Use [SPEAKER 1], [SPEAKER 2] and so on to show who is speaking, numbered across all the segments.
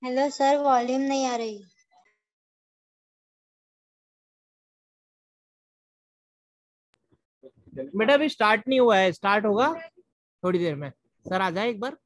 [SPEAKER 1] Hello sir, volume नहीं आ रही।
[SPEAKER 2] बेटा अभी स्टार्ट नहीं हुआ है, स्टार्ट होगा थोड़ी देर में। सर आ जाए एक बार।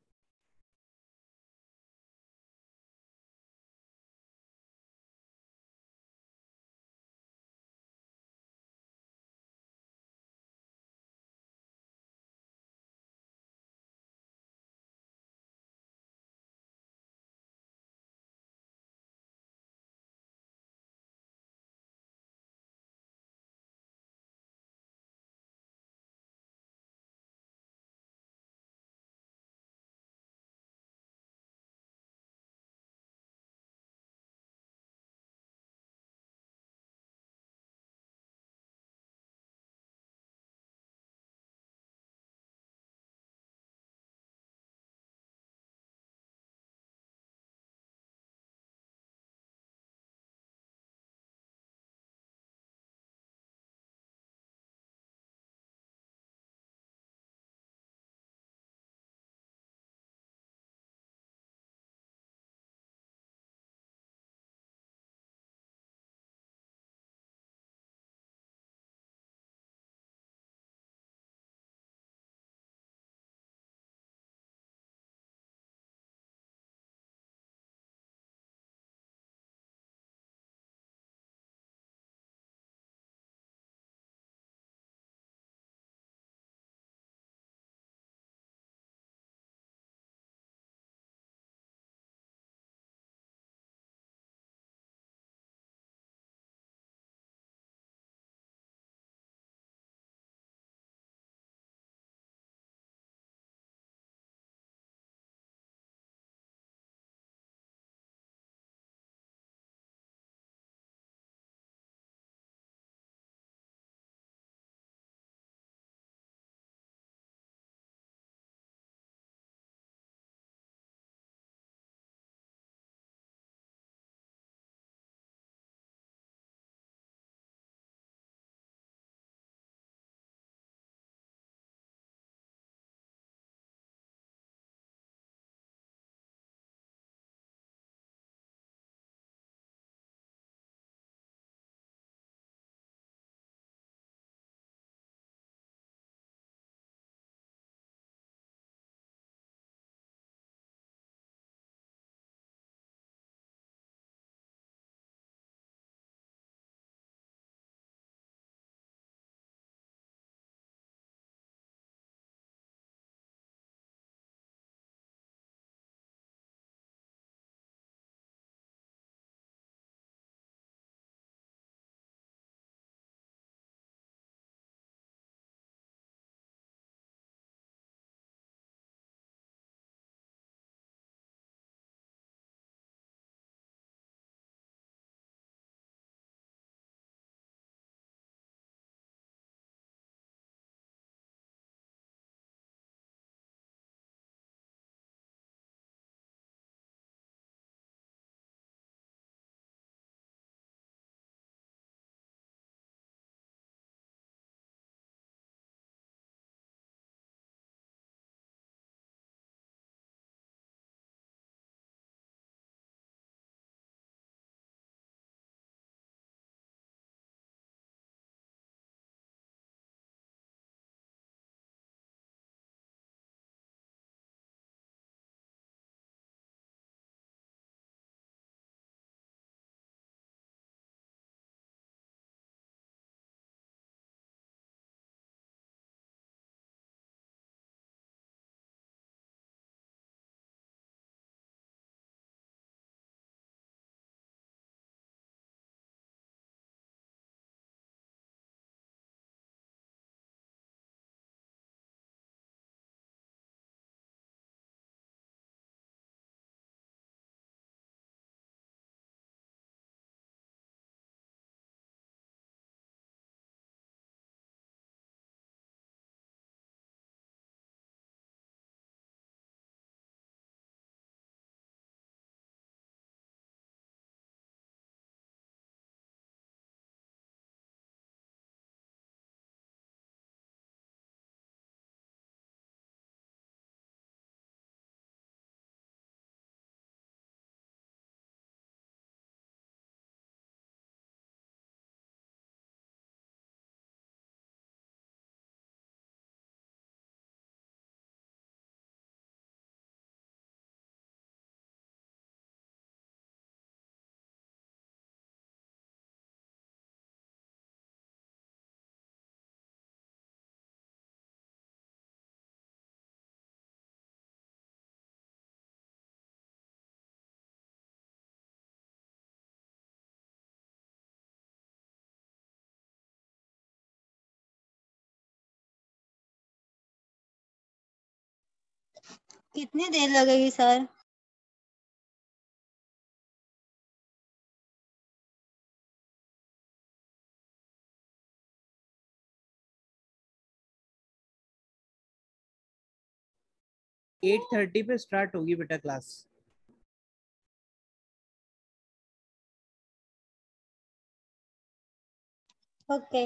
[SPEAKER 1] कितनी देर लगेगी सर?
[SPEAKER 2] एट थर्टी पे स्टार्ट होगी बेटा class.
[SPEAKER 1] Okay.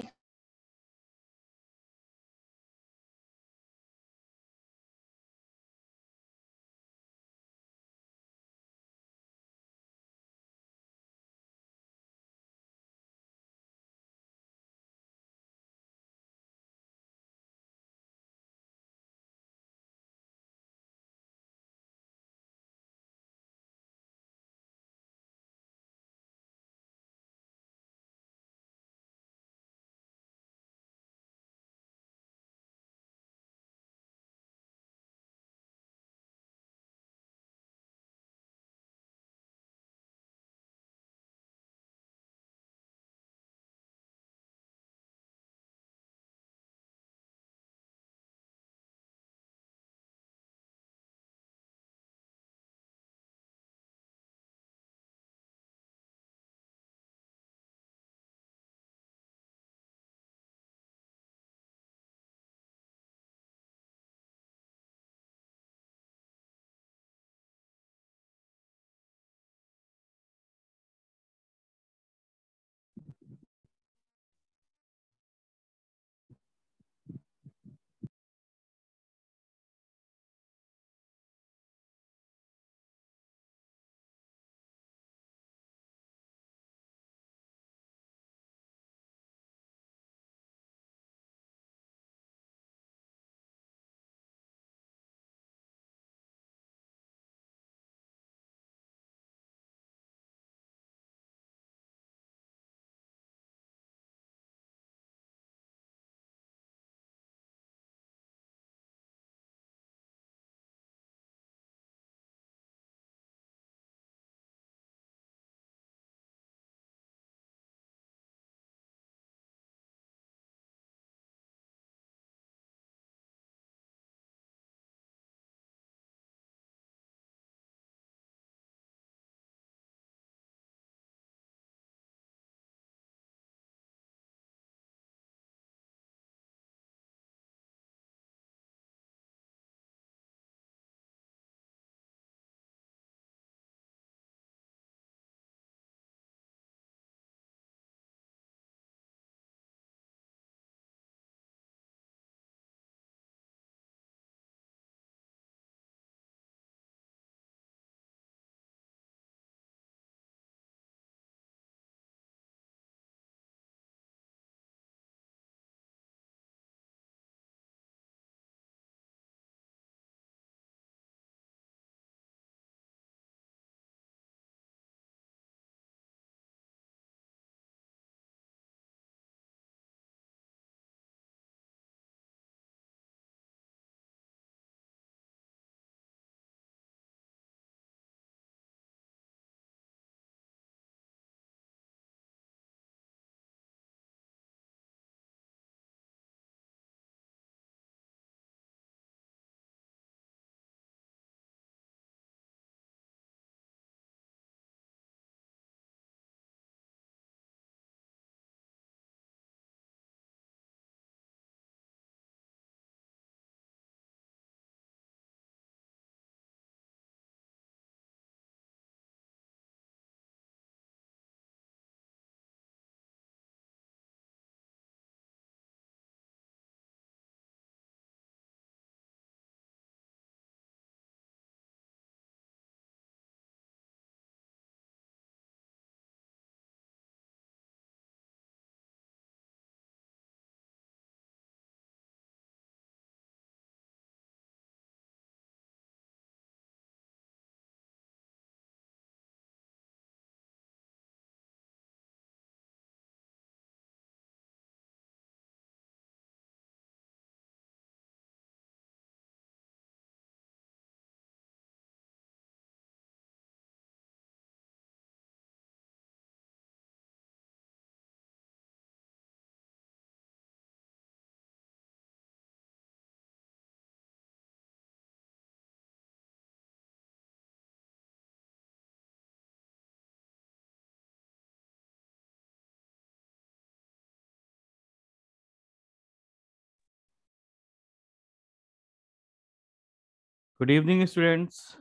[SPEAKER 3] Good evening, students.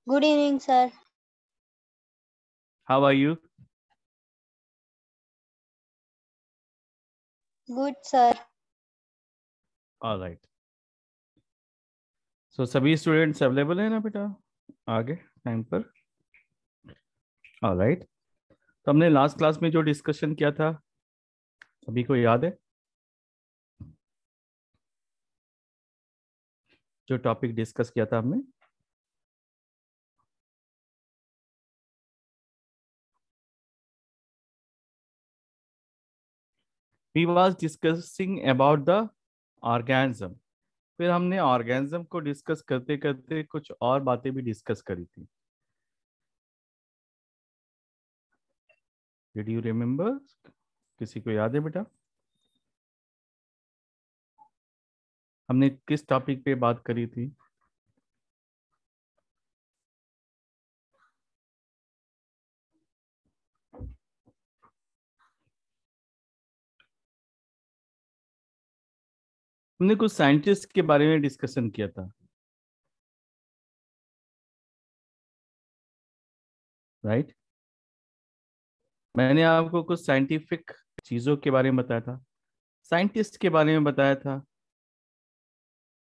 [SPEAKER 1] Good evening, sir.
[SPEAKER 3] How are you?
[SPEAKER 1] Good, sir.
[SPEAKER 3] All right. So सभी स्टूडेंट्स अवेलेबल है ना बेटा आगे टाइम पर? All right. तो हमने लास्ट क्लास में जो डिस्कशन किया था सभी को याद है? जो टॉपिक डिस्कस किया था हमने? We was discussing about the organism. फिर हमने ऑर्गेनिज्म को डिस्कस करते करते कुछ और बातें भी डिस्कस करी थी. Did you remember? किसी को याद है बेटा? हमने किस टॉपिक पे बात करी थी? हमने कुछ साइंटिस्ट के बारे में डिस्कशन किया था, राइट? मैंने आपको कुछ साइंटिफिक चीजों के बारे में बताया था, साइंटिस्ट के बारे में बताया था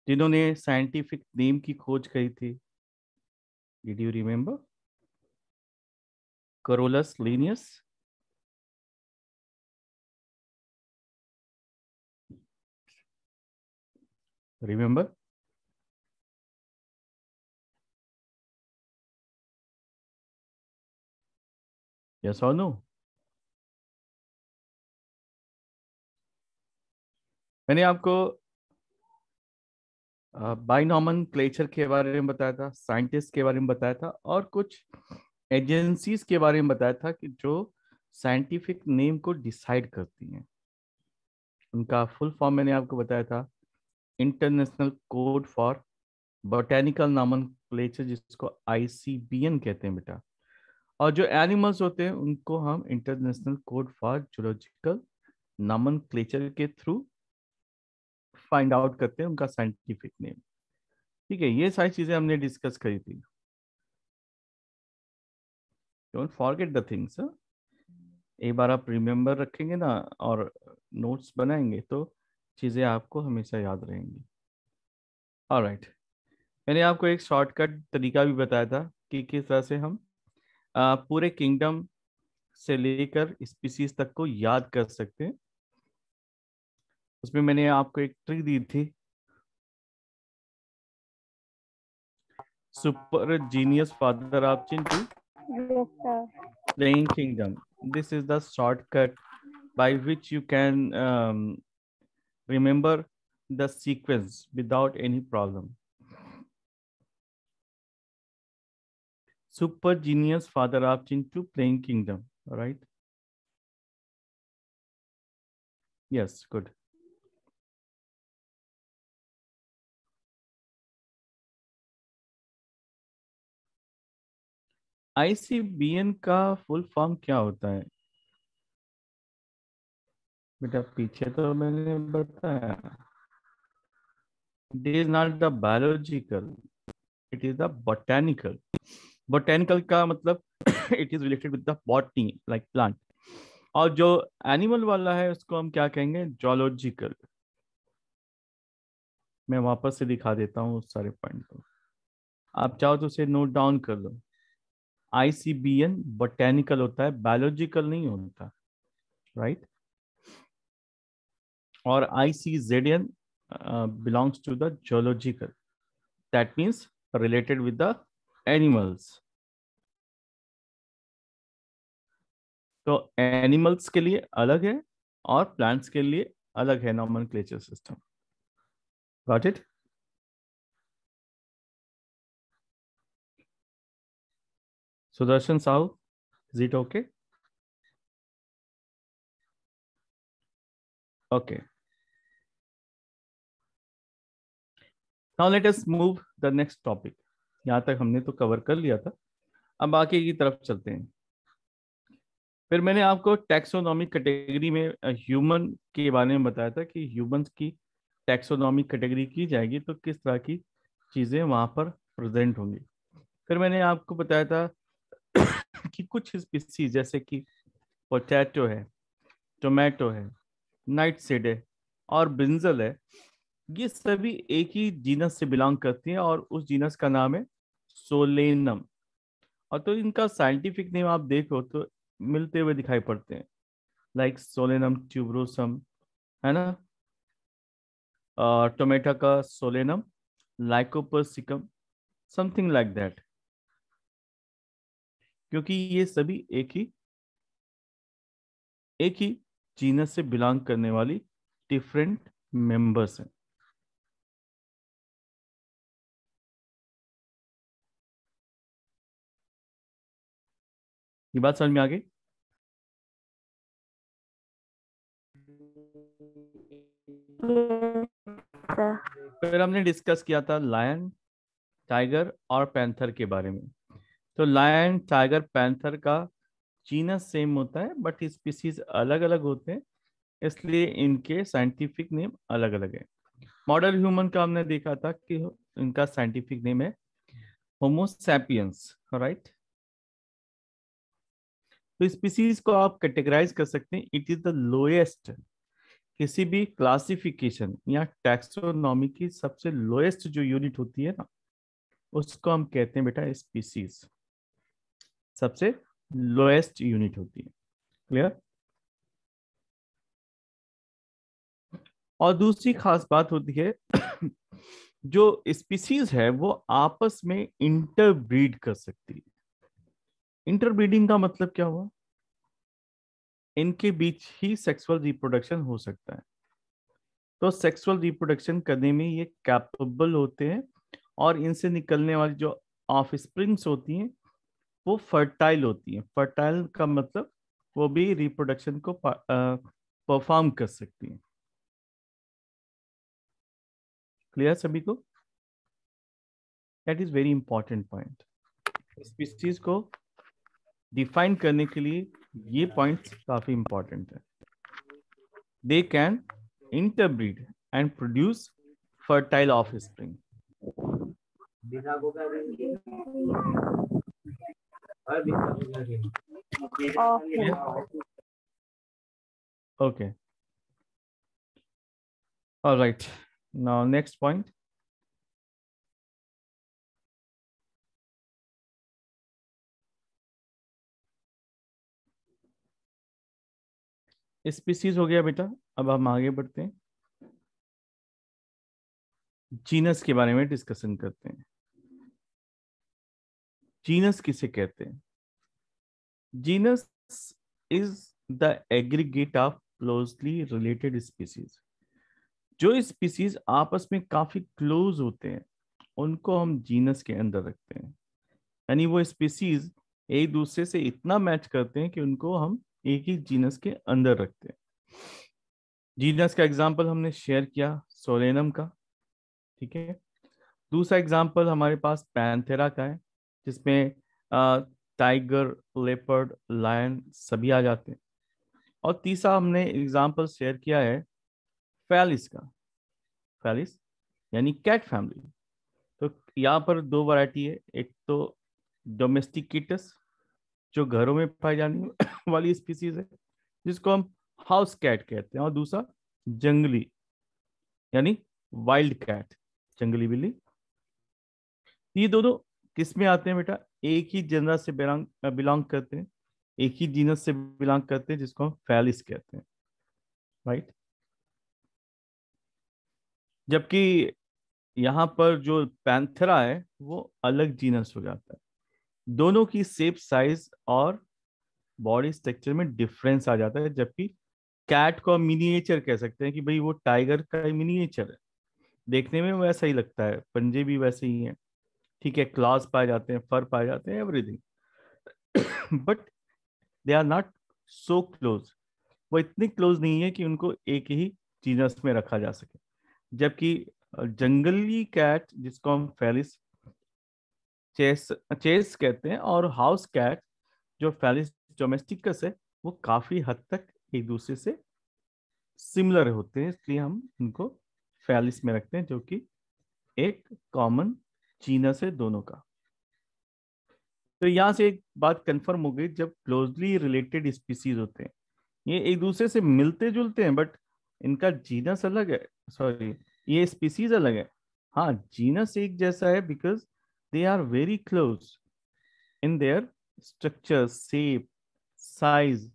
[SPEAKER 3] जिन्होंने साइंटिफिक नेम की खोज करी थी. Did you remember? Carolus Linnaeus, remember? Yes और नो? मैंने आपको बाइनोमेनक्लेचर के बारे में बताया था, साइंटिस्ट के बारे में बताया था और कुछ एजेंसीज के बारे में बताया था कि जो साइंटिफिक नेम को डिसाइड करती हैं. उनका फुल फॉर्म मैंने आपको बताया था, international code for botanical nomenclature, जिसको ICBN कहते हैं बेटा. और जो एनिमल्स होते हैं उनको हम international code for zoological nomenclature के थ्रू फाइंड आउट करते हैं उनका साइंटिफिक नेम. ठीक है, ये सारी चीजें हमने डिस्कस करी थी. Don't forget the things. एक बार आप रिमेम्बर रखेंगे ना और नोट्स बनाएंगे तो चीजें आपको हमेशा याद रहेंगी. ऑलराइट. मैंने आपको एक शॉर्टकट तरीका भी बताया था कि किस तरह से हम पूरे किंगडम से लेकर स्पीसीज तक को याद कर सकते हैं. उसमें मैंने आपको एक ट्रिक दी थी, super genius father of Chintu
[SPEAKER 1] Yes, sir.
[SPEAKER 3] playing kingdom. This is the shortcut by which you can remember the sequence without any problem. Super genius father of Chintu playing kingdom, right? Yes, good. ICBN का full form क्या होता है बेटा? पीछे तो मैंने बताया. It is not the biological, it is the botanical. Botanical का मतलब it is related with the botany, like plant. और जो एनिमल वाला है उसको हम क्या कहेंगे? जोलॉजिकल. मैं वापस से दिखा देता हूँ उस सारे पॉइंट को, आप चाहो तो उसे नोट डाउन कर लो. ICBN बोटेनिकल होता है, बायोलॉजिकल नहीं होता, राइट? और ICZN belongs to the zoological, that means related with the animals. तो एनिमल्स के लिए अलग है और प्लांट्स के लिए अलग है nomenclature system. Got it? Sudarshan Sahu, is it okay? Okay. Now let us move the next topic. यहाँ तक हमने तो कवर कर लिया था, अब आगे की तरफ चलते हैं. फिर मैंने आपको टैक्सोनॉमिक कैटेगरी में ह्यूमन के बारे में बताया था कि ह्यूमंस की टैक्सोनॉमी कैटेगरी की जाएगी तो किस तरह की चीजें वहां पर प्रेजेंट होंगी। फिर मैंने आपको बताया था कि कुछ स्पीसीज जैसे कि पोटैटो है, टोमेटो है, नाइटसीड है और ब्रिंजल है, ये सभी एक ही जीनस से बिलोंग करती हैं और उस जीनस का नाम है सोलेनम। और तो इनका साइंटिफिक नेम आप देखो तो मिलते हुए दिखाई पड़ते हैं, लाइक सोलेनम ट्यूबरोसम, है ना, टोमेटो का Solanum lycopersicum, something like that, क्योंकि ये सभी एक ही जीनस से बिलोंग करने वाली डिफरेंट मेंबर्स हैं। ये बात समझ में आ गई?
[SPEAKER 1] सर
[SPEAKER 3] फिर हमने डिस्कस किया था लायन, टाइगर और पैंथर के बारे में। तो लायन, टाइगर, पैंथर का जीनस सेम होता है बट स्पीसीज अलग अलग होते हैं, इसलिए इनके साइंटिफिक नेम अलग अलग है। मॉडल ह्यूमन का हमने देखा था कि इनका साइंटिफिक नेम है होमो सैपियंस, राइट। तो स्पीसीज को आप कैटेगराइज कर सकते हैं, इट इज द लोएस्ट, किसी भी क्लासिफिकेशन या टैक्सोनॉमी की सबसे लोएस्ट जो यूनिट होती है ना, उसको हम कहते हैं बेटा स्पीसीज, सबसे लोएस्ट यूनिट होती है। क्लियर? और दूसरी खास बात होती है जो स्पीसीज है वो आपस में इंटरब्रीड कर सकती है। इंटरब्रीडिंग का मतलब क्या हुआ? इनके बीच ही सेक्सुअल रिप्रोडक्शन हो सकता है। तो सेक्सुअल रिप्रोडक्शन करने में ये कैपेबल होते हैं और इनसे निकलने वाली जो ऑफस्प्रिंग्स होती हैं वो फर्टाइल होती हैं। फर्टाइल का मतलब वो भी रिप्रोडक्शन को परफॉर्म कर सकती हैं। क्लियर सभी को? That is very important point. Species को डिफाइन करने के लिए ये पॉइंट्स काफी इंपॉर्टेंट है। They can interbreed and produce fertile offspring.
[SPEAKER 1] Okay
[SPEAKER 3] Okay. All right. Now next point. Species हो गया बेटा। अब हम आगे बढ़ते हैं, जीनस के बारे में डिस्कशन करते हैं। जीनस किसे कहते हैं? Genus is the aggregate of closely related species. जो स्पीसीज आपस में काफी क्लोज होते हैं उनको हम जीनस के अंदर रखते हैं। यानी वो स्पीसीज एक दूसरे से इतना मैच करते हैं कि उनको हम एक ही जीनस के अंदर रखते हैं। जीनस का एग्जांपल हमने शेयर किया सोलेनम का, ठीक है। दूसरा एग्जांपल हमारे पास पैंथेरा का है, जिसमें टाइगर, लेपर्ड, लायन सभी आ जाते हैं। और तीसरा हमने एग्जांपल शेयर किया है फैलिस का। फैलिस यानी कैट फैमिली। तो यहाँ पर दो वैरायटी है, एक तो डोमेस्टिकेटस जो घरों में पाई जाने वाली स्पीसीज है जिसको हम हाउस कैट कहते हैं, और दूसरा जंगली यानी वाइल्ड कैट, जंगली बिल्ली। ये दोनों किस में आते हैं बेटा? एक ही जनर से बिलोंग करते हैं, एक ही जीनस से बिलोंग करते हैं जिसको हम फैलिस कहते हैं, राइट। जबकि यहाँ पर जो पैंथेरा है वो अलग जीनस हो जाता है। दोनों की शेप, साइज और बॉडी स्ट्रक्चर में डिफरेंस आ जाता है। जबकि कैट को हम मिनिएचर कह सकते हैं कि भाई वो टाइगर का मिनिएचर है, देखने में वैसा ही लगता है, पंजे भी वैसे ही हैं, ठीक है, क्लॉज पाए जाते हैं, फर पाए जाते हैं, everything, but they are not so close. वो इतनी क्लोज नहीं है कि उनको एक ही जीनस में रखा जा सके। जबकि जंगली कैट जिसको हम फेलिस चेस चेस कहते हैं, और हाउस कैट जो फेलिस डोमेस्टिकस है, वो काफी हद तक एक दूसरे से सिमिलर होते हैं, इसलिए हम उनको फैलिस में रखते हैं, जो कि एक कॉमन जीनस है दोनों का। तो यहाँ से एक बात कंफर्म हो गई, जब क्लोजली रिलेटेड स्पीसीज होते हैं ये एक दूसरे से मिलते जुलते हैं, बट इनका जीनस अलग है, सॉरी ये स्पीसीज अलग है। हाँ, जीनस एक जैसा है because they are very close in their structure, shape, size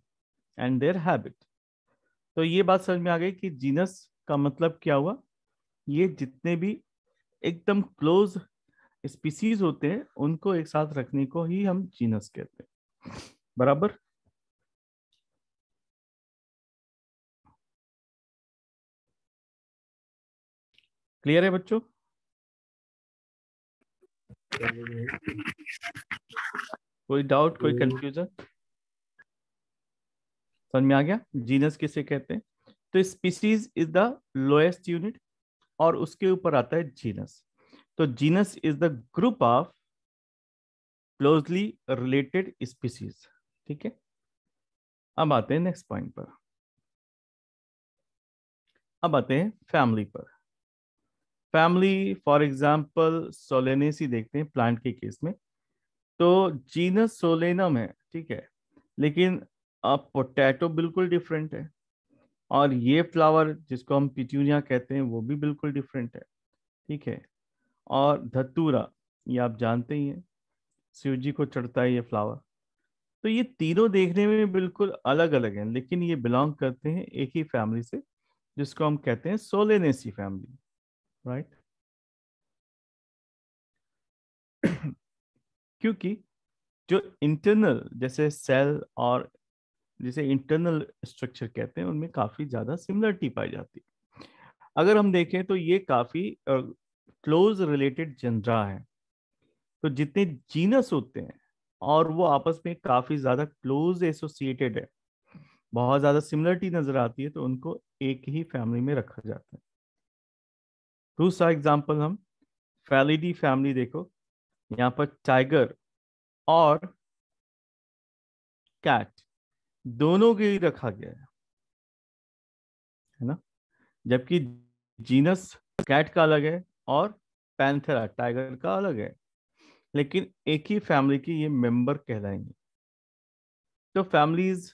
[SPEAKER 3] and their habit. तो ये बात समझ में आ गई कि जीनस का मतलब क्या हुआ। ये जितने भी एकदम क्लोज स्पीसीज होते हैं उनको एक साथ रखने को ही हम जीनस कहते हैं। बराबर। क्लियर है बच्चों? कोई डाउट, कोई कंफ्यूजन? समझ में आ गया जीनस किसे कहते हैं? तो species is the lowest unit और उसके ऊपर आता है जीनस। तो genus is the group of closely related species. ठीक है, अब आते हैं नेक्स्ट पॉइंट पर। अब आते हैं फैमिली पर। फैमिली फॉर एग्जांपल सोलेनेसी देखते हैं प्लांट के केस में। तो जीनस सोलेनम है, ठीक है, लेकिन अब पोटैटो बिल्कुल डिफरेंट है, और ये फ्लावर जिसको हम पिट्यूनिया कहते हैं वो भी बिल्कुल डिफरेंट है। ठीक है, और धतूरा ये आप जानते ही हैं, शिव जी को चढ़ता है ये फ्लावर। तो ये तीनों देखने में बिल्कुल अलग अलग हैं, लेकिन ये बिलोंग करते हैं एक ही फैमिली से, जिसको हम कहते हैं सोलेनेसी फैमिली, राइट। क्योंकि जो इंटरनल जैसे सेल और जिसे इंटरनल स्ट्रक्चर कहते हैं उनमें काफी ज्यादा सिमिलरिटी पाई जाती है। अगर हम देखें तो ये काफी क्लोज रिलेटेड जनरा है। तो जितने जीनस होते हैं और वो आपस में काफी ज्यादा क्लोज एसोसिएटेड है, बहुत ज्यादा सिमिलरिटी नजर आती है, तो उनको एक ही फैमिली में रखा जाता है। दूसरा एग्जांपल हम फैलिडी फैमिली देखो, यहाँ पर टाइगर और कैट दोनों के ही रखा गया है ना। जबकि जीनस कैट का अलग है और पैंथेरा टाइगर का अलग है, लेकिन एक ही फैमिली के ये मेंबर कहलाएंगे। तो family is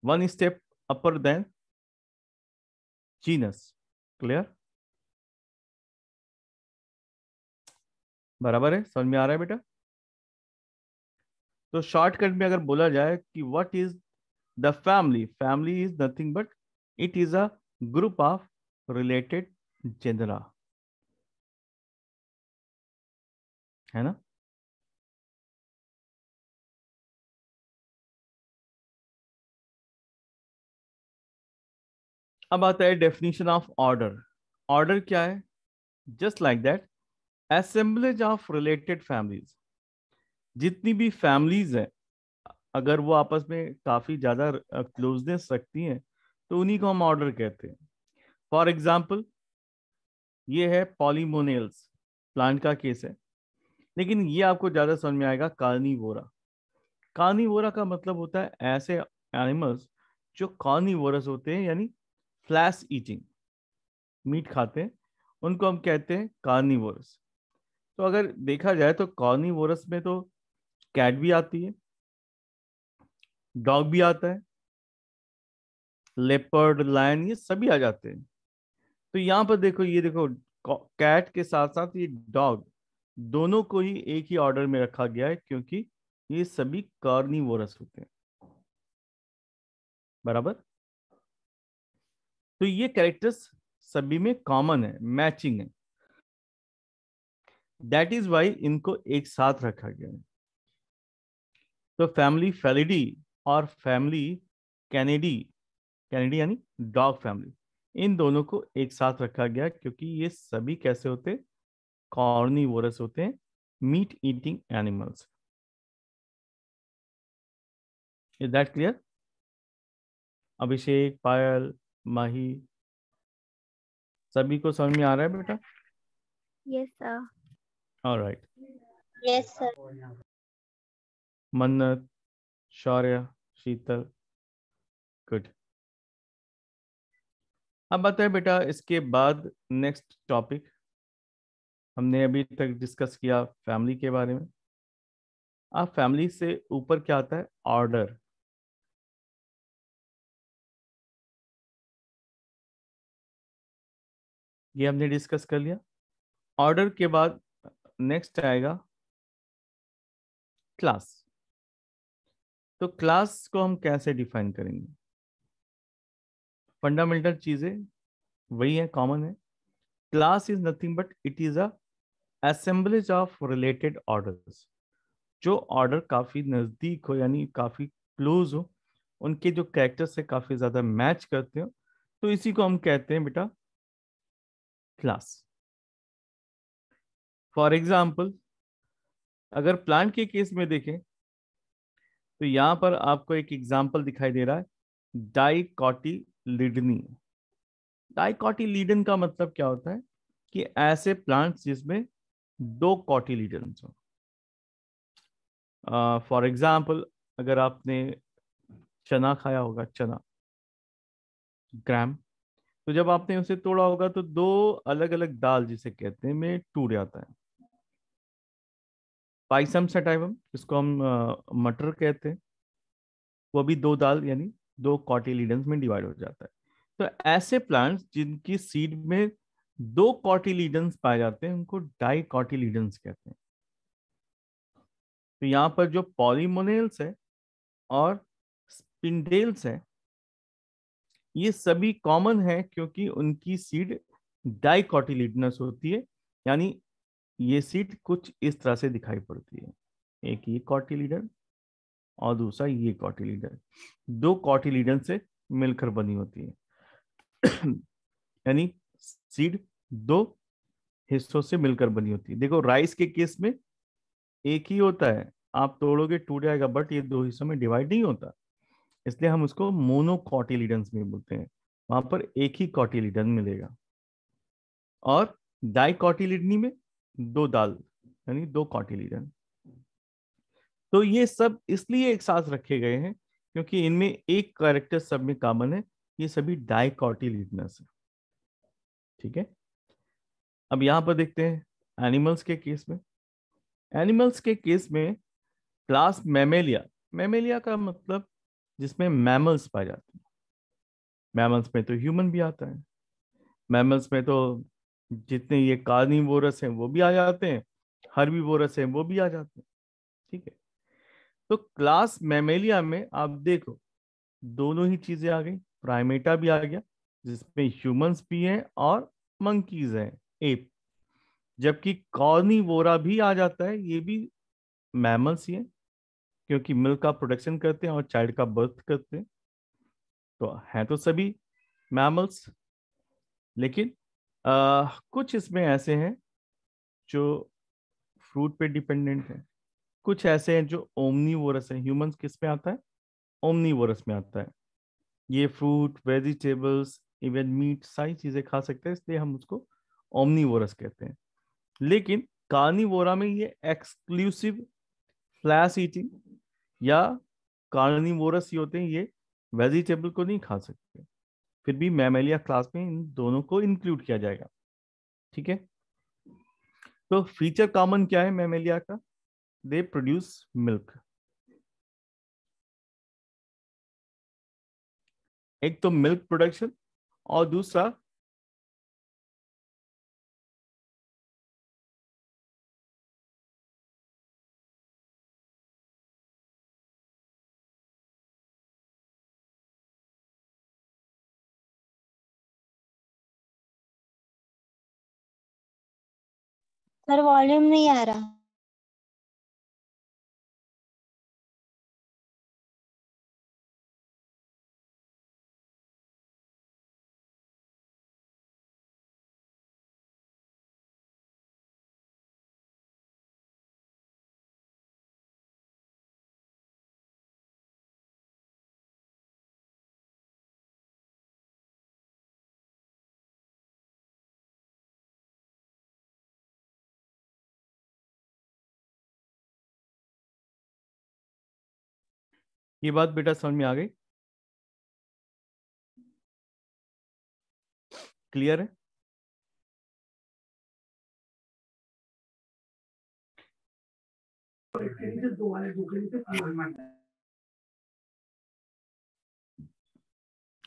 [SPEAKER 3] one step upper than genus. Clear? बराबर है? समझ में आ रहा है बेटा? तो शॉर्टकट में अगर बोला जाए कि what is the family, family is nothing but it is a group of related genera, है ना। अब आता है डेफिनेशन ऑफ ऑर्डर। ऑर्डर क्या है? Just like that, assemblage of related families. जितनी भी फैमिलीज हैं अगर वो आपस में काफी ज्यादा क्लोजनेस रखती हैं तो उन्हीं को हम ऑर्डर कहते हैं। फॉर एग्जाम्पल ये है पॉलीमोनेल्स, प्लांट का केस है, लेकिन ये आपको ज्यादा समझ में आएगा कार्निवोरा। कार्निवोरा का मतलब होता है ऐसे एनिमल्स जो कार्निवोरस होते हैं, यानी फ्लैश ईटिंग, मीट खाते हैं, उनको हम कहते हैं कार्निवोरस। तो अगर देखा जाए तो कार्निवोरस में तो कैट भी आती है, डॉग भी आता है, लेपर्ड, लायन, ये सभी आ जाते हैं। तो यहाँ पर देखो, ये देखो कैट के साथ साथ ये डॉग, दोनों को ही एक ही ऑर्डर में रखा गया है, क्योंकि ये सभी कार्निवोरस होते हैं। बराबर। तो ये कैरेक्टर्स सभी में कॉमन है, मैचिंग है, दैट इज वाई इनको एक साथ रखा गया है। तो फैमिली फेलिडी और फैमिली कैनेडी, कैनेडी यानी डॉग फैमिली, इन दोनों को एक साथ रखा गया क्योंकि ये सभी कैसे होते हैं? कार्निवोरस होते हैं, meat eating animals. Is that clear? Abhishek, Payal, Mahi, सभी को समझ में आ रहा है बेटा?
[SPEAKER 1] Yes, sir.
[SPEAKER 3] Alright.
[SPEAKER 1] Yes, sir.
[SPEAKER 3] मन्नत, शौर्य, शीतल, गुड। अब बताए बेटा, इसके बाद नेक्स्ट टॉपिक हमने अभी तक डिस्कस किया फैमिली के बारे में। अब फैमिली से ऊपर क्या आता है? ऑर्डर। ये हमने डिस्कस कर लिया। ऑर्डर के बाद नेक्स्ट आएगा क्लास। तो क्लास को हम कैसे डिफाइन करेंगे? फंडामेंटल चीजें वही है, कॉमन है। Class is nothing but it is a assemblage of related orders. जो ऑर्डर काफी नजदीक हो, यानी काफी क्लोज हो, उनके जो कैरेक्टर से काफी ज्यादा मैच करते हो, तो इसी को हम कहते हैं बेटा क्लास। फॉर एग्जाम्पल, अगर प्लांट के केस में देखें तो यहां पर आपको एक एग्जाम्पल दिखाई दे रहा है, डाइकोटिलीडनी। डाइकोटिलीडन का मतलब क्या होता है? कि ऐसे प्लांट्स जिसमें दो कॉटिलीडन्स हो। फॉर एग्जाम्पल, अगर आपने चना खाया होगा, चना ग्राम, तो जब आपने उसे तोड़ा होगा तो दो अलग अलग दाल जिसे कहते हैं में टूट जाता है। पाइसम सटाइवम, जिसको हम मटर कहते हैं, वो भी दो दाल यानी दो कॉटिलीडन्स में डिवाइड हो जाता है। तो ऐसे प्लांट्स जिनकी सीड में दो कॉटिलीडन्स पाए जाते हैं उनको डाइकॉटिलीडन्स कहते हैं। तो यहाँ पर जो पॉलीमोनेल्स है और स्पिंडेल्स है, ये सभी कॉमन है क्योंकि उनकी सीड डाइकॉटिलीडनस होती है। यानी ये सीड कुछ इस तरह से दिखाई पड़ती है, एक ये कॉटिलीडन और दूसरा ये कॉटिलीडन, दो कॉटिलीडन से मिलकर बनी होती है। यानी सीड दो हिस्सों से मिलकर बनी होती है। देखो राइस के केस में एक ही होता है, आप तोड़ोगे टूट जाएगा, बट ये दो हिस्सों में डिवाइड नहीं होता, इसलिए हम उसको मोनोकॉटिलीडन्स में बोलते हैं। वहां पर एक ही कॉटिलीडन मिलेगा। और डाइकॉटिलिडनी में दो दाल यानी दो कॉटिलीडन। तो ये सब इसलिए एक साथ रखे गए हैं क्योंकि इनमें एक कैरेक्टर सब में कॉमन है, ये सभी डाइकॉटिलीडनस है। ठीक है। अब यहां पर देखते हैं एनिमल्स के केस में। एनिमल्स के केस में क्लास मैमेलिया। मैमेलिया का मतलब जिसमें मैमल्स पाए जाते हैं। मैमल्स में तो ह्यूमन भी आता है, मैमल्स में तो जितने ये कार्निवोरस हैं वो भी आ जाते हैं, हर्बीवोरस हैं वो भी आ जाते हैं। ठीक है। तो क्लास मैमेलिया में आप देखो दोनों ही चीजें आ गई, प्राइमेटा भी आ गया जिसमें ह्यूमंस भी हैं और मंकीज हैं, एप। जबकि कॉर्निवोरा भी आ जाता है, ये भी मैमल्स ही हैं क्योंकि मिल्क का प्रोडक्शन करते हैं और चाइल्ड का बर्थ करते हैं। तो हैं तो सभी मैमल्स, लेकिन कुछ इसमें ऐसे हैं जो फ्रूट पे डिपेंडेंट हैं, कुछ ऐसे हैं जो ओमनीवोरस हैं। ह्यूमंस किस में आता है? ओमनीवोरस में आता है। ये फ्रूट, वेजिटेबल्स, इवन मीट सारी चीजें खा सकते हैं, इसलिए हम उसको ओमनीवोरस कहते हैं। लेकिन कार्निवोरा में ये एक्सक्लूसिव फ्लैश ईटिंग या कार्निवोरस ही होते हैं, ये वेजिटेबल को नहीं खा सकते। फिर भी मैमेलिया क्लास में इन दोनों को इंक्लूड किया जाएगा। ठीक है। तो फीचर कॉमन क्या है मैमेलिया का? They produce milk. एक तो मिल्क प्रोडक्शन और दूसरा
[SPEAKER 1] सर वॉल्यूम नहीं आ रहा।
[SPEAKER 3] ये बात बेटा समझ में आ गई? क्लियर है?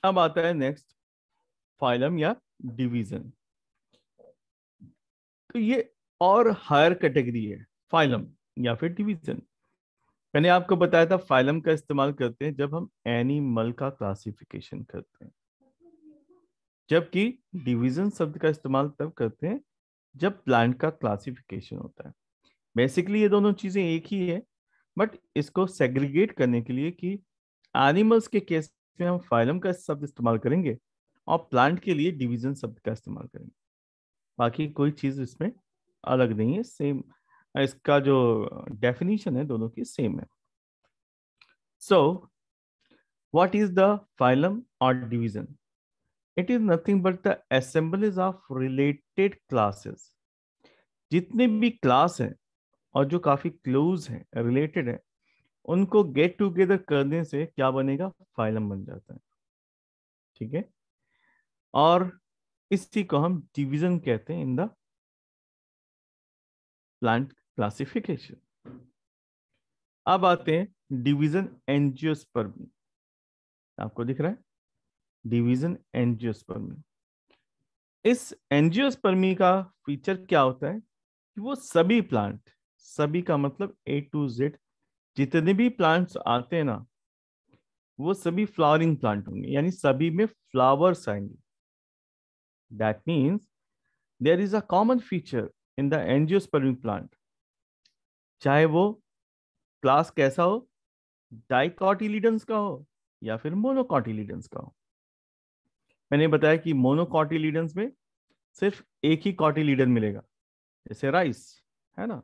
[SPEAKER 3] अब आता है नेक्स्ट फाइलम या डिवीजन। तो ये और हायर कैटेगरी है फाइलम या फिर डिवीजन। मैंने आपको बताया था फाइलम का इस्तेमाल करते हैं जब हम एनिमल का क्लासिफिकेशन करते हैं, जबकि डिवीजन शब्द का इस्तेमाल तब करते हैं जब प्लांट का क्लासिफिकेशन होता है। बेसिकली ये दोनों चीजें एक ही है, बट इसको सेग्रीगेट करने के लिए कि एनिमल्स के केस में हम फाइलम का शब्द इस्तेमाल करेंगे और प्लांट के लिए डिवीजन शब्द का इस्तेमाल करेंगे। बाकी कोई चीज इसमें अलग नहीं है, सेम। इसका जो डेफिनेशन है दोनों की सेम है। So what is the phylum और division? It is nothing but the assemblies of related classes. जितने भी क्लास हैं और जो काफी क्लोज हैं, रिलेटेड है, उनको गेट टुगेदर करने से क्या बनेगा? फाइलम बन जाता है। ठीक है, और इसी को हम डिवीजन कहते हैं इन द प्लांट क्लासिफिकेशन। अब आते हैं डिवीजन एंजियोस्पर्मी। आपको दिख रहा है डिवीजन एंजियोस्पर्मी। इस एंजियोस्पर्मी का फीचर क्या होता है कि वो सभी प्लांट, सभी का मतलब A to Z, जितने भी प्लांट्स आते हैं ना, वो सभी फ्लावरिंग प्लांट होंगे, यानी सभी में फ्लावर्स आएंगे। That means there is a common feature in the angiospermic plant, चाहे वो क्लास कैसा हो, डाइकोटिलीडन्स का हो या फिर मोनोकोटिलीडन्स का हो। मैंने बताया कि मोनोकोटिलीडन्स में सिर्फ एक ही कोटिलीडन मिलेगा, जैसे राइस है ना।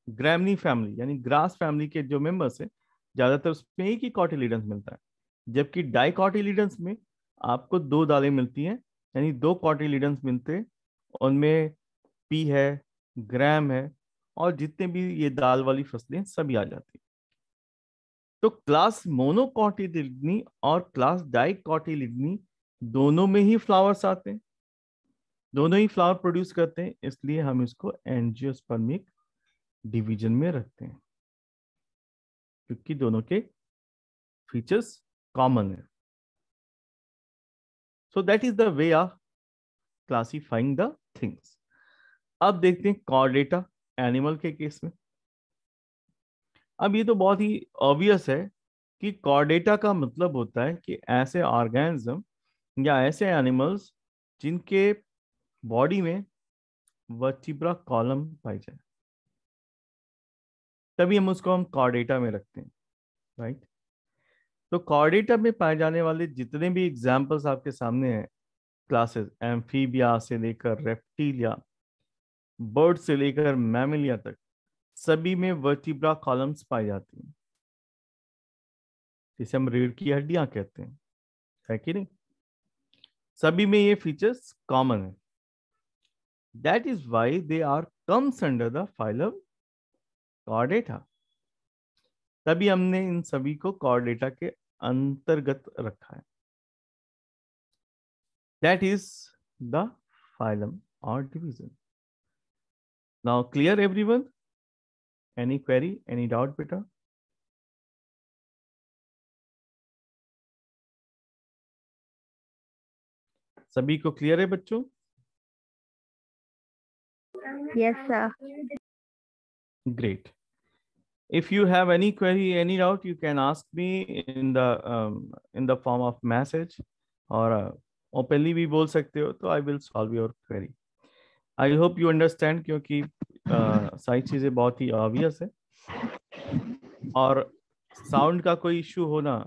[SPEAKER 3] ग्रैमनी फैमिली यानी ग्रास फैमिली के जो मेंबर्स है, ज्यादातर उसमें एक ही कोटिलीडन्स मिलता है, जबकि डाइकोटिलीडन्स में आपको दो दालें मिलती हैं, यानी दो कोटिलीडन्स मिलते हैं। उनमें पी है, ग्राम है, और जितने भी ये दाल वाली फसलें सभी आ जाती हैं। तो क्लास मोनोकोटिलिडनी और क्लास डाइकोटिलिडनी दोनों में ही फ्लावर्स आते हैं, दोनों ही फ्लावर प्रोड्यूस करते हैं, इसलिए हम इसको एंजियोस्पर्मिक डिवीजन में रखते हैं, क्योंकि दोनों के फीचर्स कॉमन है। So that is the way of classifying the things. अब देखते हैं कॉर्डेटा एनिमल के केस में। अब ये तो बहुत ही ऑब्वियस है कि कॉर्डेटा का मतलब होता है कि ऐसे ऑर्गेनिज्म या ऐसे एनिमल्स जिनके बॉडी में वर्टिब्रा कॉलम पाई जाए, तभी हम कॉर्डेटा में रखते हैं, राइट। तो कॉर्डेटा में पाए जाने वाले जितने भी एग्जाम्पल्स आपके सामने हैं, क्लासेस एम्फीबिया से लेकर रेप्टिलिया, बर्ड से लेकर मैमिलिया तक, सभी में वर्टिब्रा कॉलम्स पाई जाती हैं, जिसे हम रीढ़ की हड्डियां कहते हैं, है कि नहीं। सभी में ये फीचर्स कॉमन है। That is why they are comes under the phylum Chordata. तभी हमने इन सभी को कॉर्डेटा के अंतर्गत रखा है। दैट इज द फाइलम और division. Now clear everyone? Any query, any doubt बेटा? सभी को क्लियर है बच्चों?
[SPEAKER 1] Yes, sir.
[SPEAKER 3] Great. If you have any query, any doubt, you can ask me in the form of message, और openly भी बोल सकते हो, तो I will solve your query. I hope you understand, क्योंकि सारी चीजें बहुत ही obvious है, और साउंड का कोई इश्यू होना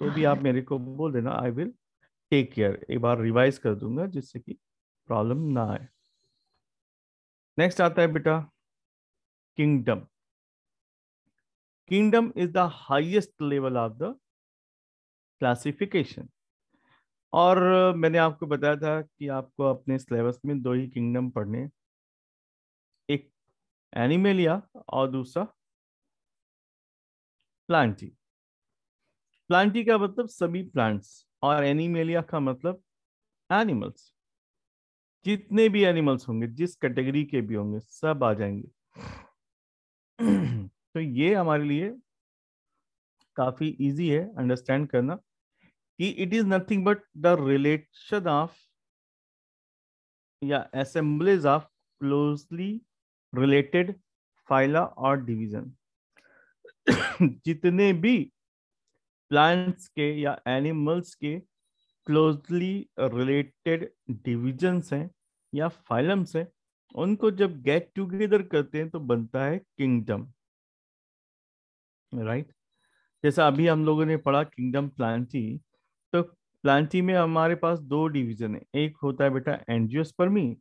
[SPEAKER 3] तो भी आप मेरे को बोल देना, आई विल टेक केयर, एक बार रिवाइज कर दूंगा जिससे कि प्रॉब्लम ना आए। नेक्स्ट आता है बेटा kingdom. Kingdom is the highest level of the classification, और मैंने आपको बताया था कि आपको अपने सिलेबस में दो ही किंगडम पढ़ने, एक एनिमेलिया और दूसरा प्लांटी। प्लांटी का मतलब सभी प्लांट्स और एनिमेलिया का मतलब एनिमल्स। जितने भी एनिमल्स होंगे, जिस कैटेगरी के भी होंगे, सब आ जाएंगे। तो ये हमारे लिए काफी इजी है अंडरस्टैंड करना कि it is nothing but the relation of या assemblies of closely related phyla और डिवीजन। जितने भी प्लांट्स के या एनिमल्स के क्लोजली रिलेटेड डिविजन्स हैं या फाइलम्स हैं, उनको जब गेट टुगेदर करते हैं तो बनता है किंगडम, राइट। जैसा अभी हम लोगों ने पढ़ा किंगडम प्लांटी, तो प्लांटी में हमारे पास दो डिवीजन है, एक होता है बेटा एंजियोस्पर्मी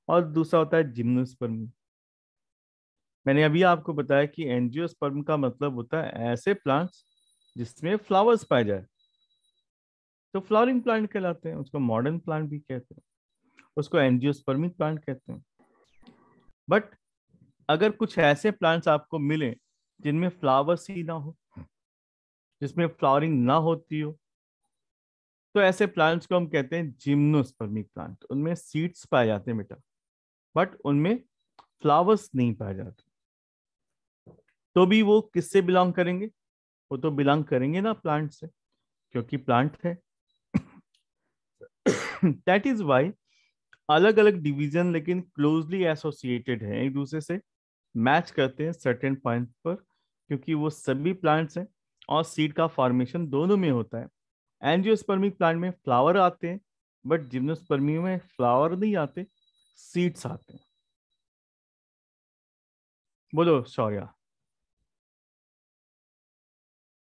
[SPEAKER 3] और दूसरा होता है जिम्नोस्पर्मी। मैंने अभी आपको बताया कि एंजियोस्पर्म का मतलब होता है ऐसे प्लांट्स जिसमें फ्लावर्स पाए जाए, तो फ्लावरिंग प्लांट कहलाते हैं, उसको मॉडर्न प्लांट भी कहते हैं, उसको एंजियोस्पर्मिक प्लांट कहते हैं। बट अगर कुछ ऐसे प्लांट्स आपको मिले जिनमें फ्लावर्स ही ना हो, जिसमें फ्लावरिंग ना होती हो, तो ऐसे प्लांट्स को हम कहते हैं जिम्नोस्पर्मिक प्लांट। उनमें सीड्स पाए जाते हैं बेटा, बट उनमें फ्लावर्स नहीं पाए जाते। तो भी वो किससे बिलोंग करेंगे? वो तो बिलोंग करेंगे ना प्लांट से, क्योंकि प्लांट है। दैट इज वाई अलग अलग डिवीजन लेकिन क्लोजली एसोसिएटेड है, एक दूसरे से मैच करते हैं सर्टेन पॉइंट पर, क्योंकि वो सभी प्लांट्स हैं और सीड का फॉर्मेशन दोनों में होता है। एंजियोस्पर्मिक प्लांट में फ्लावर आते हैं, बट जिम्नोस्पर्मी में फ्लावर नहीं आते, सीड्स आते हैं। बोलो Shaurya,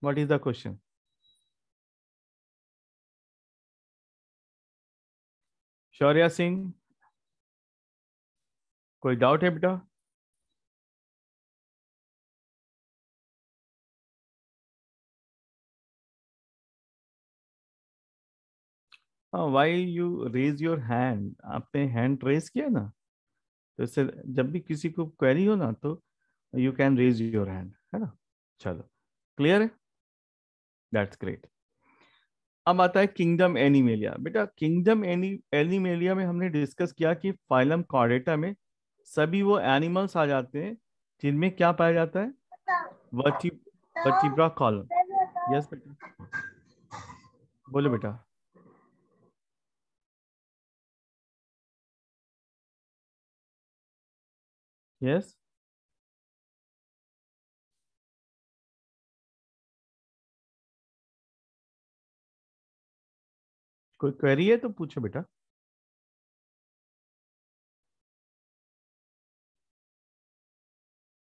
[SPEAKER 3] what is the question? Shaurya Singh, कोई डाउट है बेटा? हाँ, why you raise your hand? आपने हैंड रेज किया ना, तो इससे जब भी किसी को क्वेरी हो ना, तो you can raise your hand, है ना। चलो, क्लियर है, दैट्स ग्रेट। अब आता है किंगडम एनिमेलिया। बेटा किंगडम एनिमेलिया में हमने डिस्कस किया कि फाइलम कॉर्डेटा में सभी वो एनिमल्स आ जाते हैं जिनमें क्या पाया जाता है? Varti vertebra column. यस बेटा, बोलो बेटा। यस, कोई क्वेरी है तो पूछो बेटा।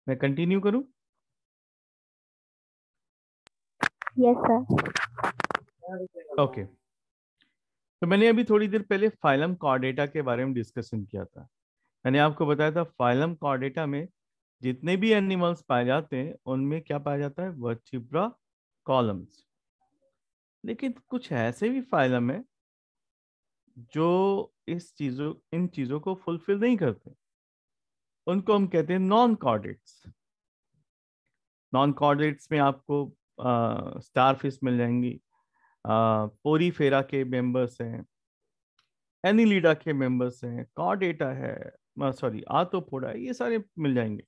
[SPEAKER 3] मैं कंटिन्यू करूं?
[SPEAKER 1] Yes, sir.
[SPEAKER 3] ओके। तो मैंने अभी थोड़ी देर पहले फाइलम कॉर्डेटा के बारे में डिस्कशन किया था। मैंने आपको बताया था फाइलम कॉर्डेटा में जितने भी एनिमल्स पाए जाते हैं उनमें क्या पाया जाता है? Vertebra columns. लेकिन कुछ ऐसे भी फाइलम है जो इन चीजों को फुलफिल नहीं करते, उनको हम कहते हैं नॉन कॉर्डेट्स। नॉन कॉर्डेट्स में आपको स्टारफिश मिल जाएंगी, पोरीफेरा के मेंबर्स हैं, एनिलिडा के मेंबर्स हैं, कॉर्डेटा है, सॉरी आर्थ्रोपोडा है, ये सारे मिल जाएंगे।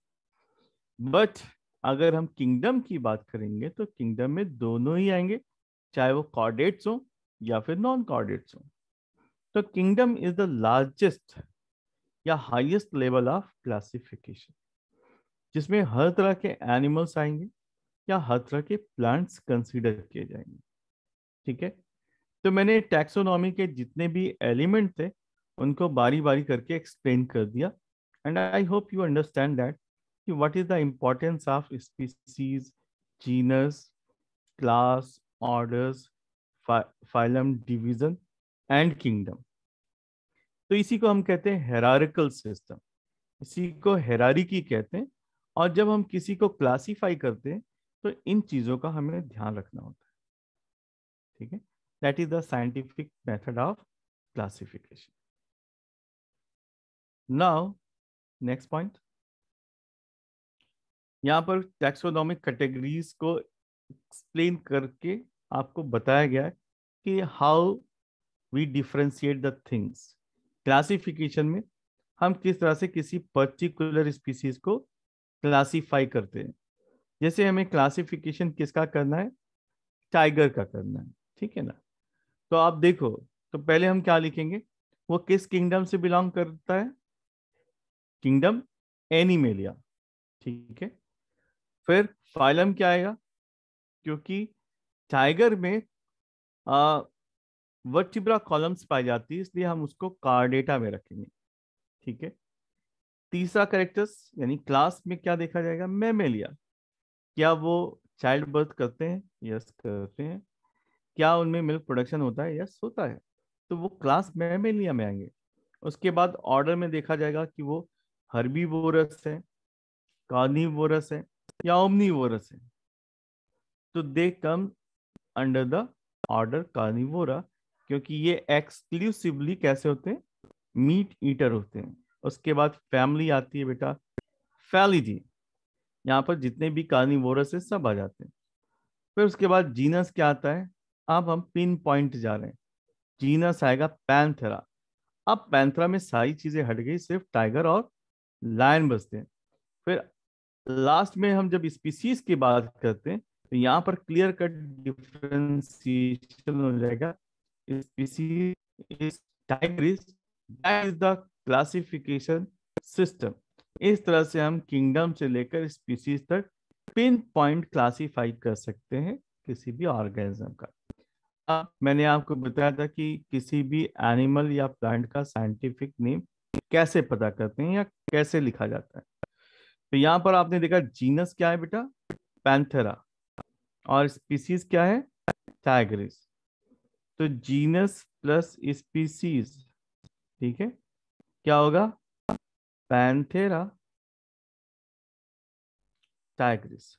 [SPEAKER 3] बट अगर हम किंगडम की बात करेंगे तो किंगडम में दोनों ही आएंगे, चाहे वो कॉर्डेट्स हो या फिर नॉन कॉर्डेट्स हो। तो किंगडम इज द लार्जेस्ट या हाईएस्ट लेवल ऑफ क्लासिफिकेशन, जिसमें हर तरह के एनिमल्स आएंगे या हर तरह के प्लांट्स कंसीडर किए जाएंगे। ठीक है, तो मैंने टैक्सोनॉमी के जितने भी एलिमेंट थे उनको बारी बारी करके एक्सप्लेन कर दिया, and I hope you understand that कि what is the importance of species, genus, class, orders, phylum, division and kingdom. तो इसी को हम कहते हैं हेरारिकल सिस्टम, इसी को हेरारिकी कहते हैं। और जब हम किसी को क्लासिफाई करते हैं तो इन चीजों का हमें ध्यान रखना होता है। ठीक है, that is the scientific method of classification. Now next point, यहाँ पर टैक्सोनॉमिक कैटेगरीज को एक्सप्लेन करके आपको बताया गया है कि how we differentiate the things, classification में हम किस तरह से किसी पर्टिकुलर स्पीसीज को क्लासीफाई करते हैं। जैसे हमें क्लासिफिकेशन किसका करना है, टाइगर का करना है, ठीक है ना। तो आप देखो, तो पहले हम क्या लिखेंगे, वो किस किंगडम से बिलोंग करता है, किंगडम एनिमेलिया, ठीक है। फिर फाइलम क्या आएगा, क्योंकि टाइगर में वर्टिब्रा कॉलम्स पाई जाती है, इसलिए हम उसको कार्डेटा में रखेंगे, ठीक है। तीसरा करेक्टर्स यानी क्लास में क्या देखा जाएगा, मैमेलिया, क्या वो चाइल्ड बर्थ करते हैं, यस करते हैं। क्या उनमें मिल्क प्रोडक्शन होता है, यस होता है, तो वो क्लास मैमेलिया में आएंगे। उसके बाद ऑर्डर में देखा जाएगा कि वो हर्बीवोरस है, कार्निवोरस है या ओमनीवोरस है, तो they come under the order carnivora, क्योंकि ये एक्सक्लूसिवली कैसे होते हैं, मीट ईटर होते हैं। उसके बाद फैमिली आती है बेटा, फैलिडी, यहाँ पर जितने भी कार्निवोरस है सब आ जाते हैं। फिर उसके बाद जीनस क्या आता है, अब हम पिन पॉइंट जा रहे हैं, जीनस आएगा पैंथेरा। अब पैंथेरा में सारी चीजें हट गई, सिर्फ टाइगर और लायन बचते हैं। फिर लास्ट में हम जब स्पीसीज की बात करते हैं तो यहाँ पर क्लियर कट डिफरेंशिएशन हो जाएगा, species is tiger is, that is the classification system. इस तरह से हम किंगडम से लेकर स्पीसीज तक पिन पॉइंट क्लासीफाई कर सकते हैं किसी भी ऑर्गेनिज्म का। अब मैंने आपको बताया था कि किसी भी एनिमल या प्लांट का साइंटिफिक नेम कैसे पता करते हैं या कैसे लिखा जाता है। तो यहाँ पर आपने देखा जीनस क्या है बेटा, पैंथेरा, और स्पीसीज क्या है, टाइग्रिस। तो जीनस प्लस स्पीसीज, ठीक है, क्या होगा, Panthera Tigris,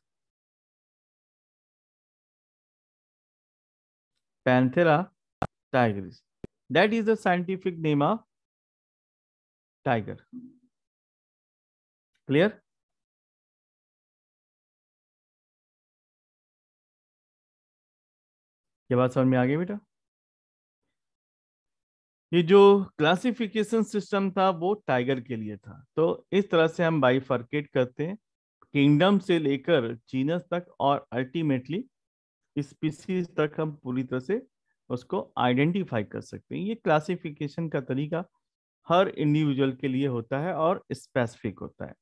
[SPEAKER 3] Panthera Tigris, that is the scientific name of tiger. Clear, ये बात समझ में आ गई बेटा। ये जो क्लासिफिकेशन सिस्टम था वो टाइगर के लिए था। तो इस तरह से हम बाइफर्केट करते हैं किंगडम से लेकर जीनस तक, और अल्टीमेटली स्पीसीज तक हम पूरी तरह से उसको आइडेंटिफाई कर सकते हैं। ये क्लासिफिकेशन का तरीका हर इंडिविजुअल के लिए होता है और स्पेसिफिक होता है।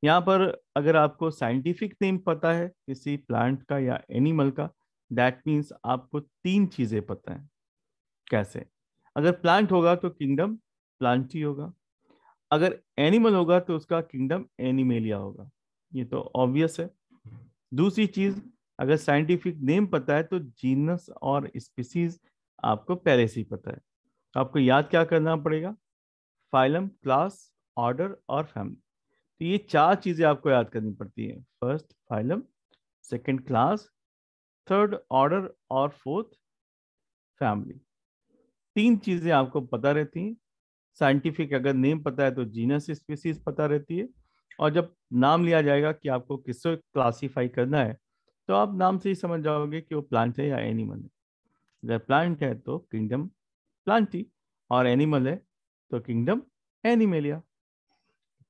[SPEAKER 3] यहाँ पर अगर आपको साइंटिफिक नेम पता है किसी प्लांट का या एनिमल का, दैट मीन्स आपको तीन चीजें पता है। कैसे, अगर प्लांट होगा तो किंगडम प्लांटी होगा, अगर एनिमल होगा तो उसका किंगडम एनिमेलिया होगा, ये तो ऑब्वियस है। दूसरी चीज, अगर साइंटिफिक नेम पता है तो जीनस और स्पीसीज आपको पहले से ही पता है। आपको याद क्या करना पड़ेगा, फाइलम, क्लास, ऑर्डर और फैमिली। तो ये चार चीजें आपको याद करनी पड़ती है, first phylum, second class, third order और फोर्थ फैमिली। तीन चीजें आपको पता रहती हैं। साइंटिफिक अगर नेम पता है तो जीनस स्पीसीज पता रहती है, और जब नाम लिया जाएगा कि आपको किससे क्लासीफाई करना है तो आप नाम से ही समझ जाओगे कि वो प्लांट है या एनिमल है। अगर प्लांट है तो किंगडम प्लांटी, और एनिमल है तो किंगडम एनिमेलिया।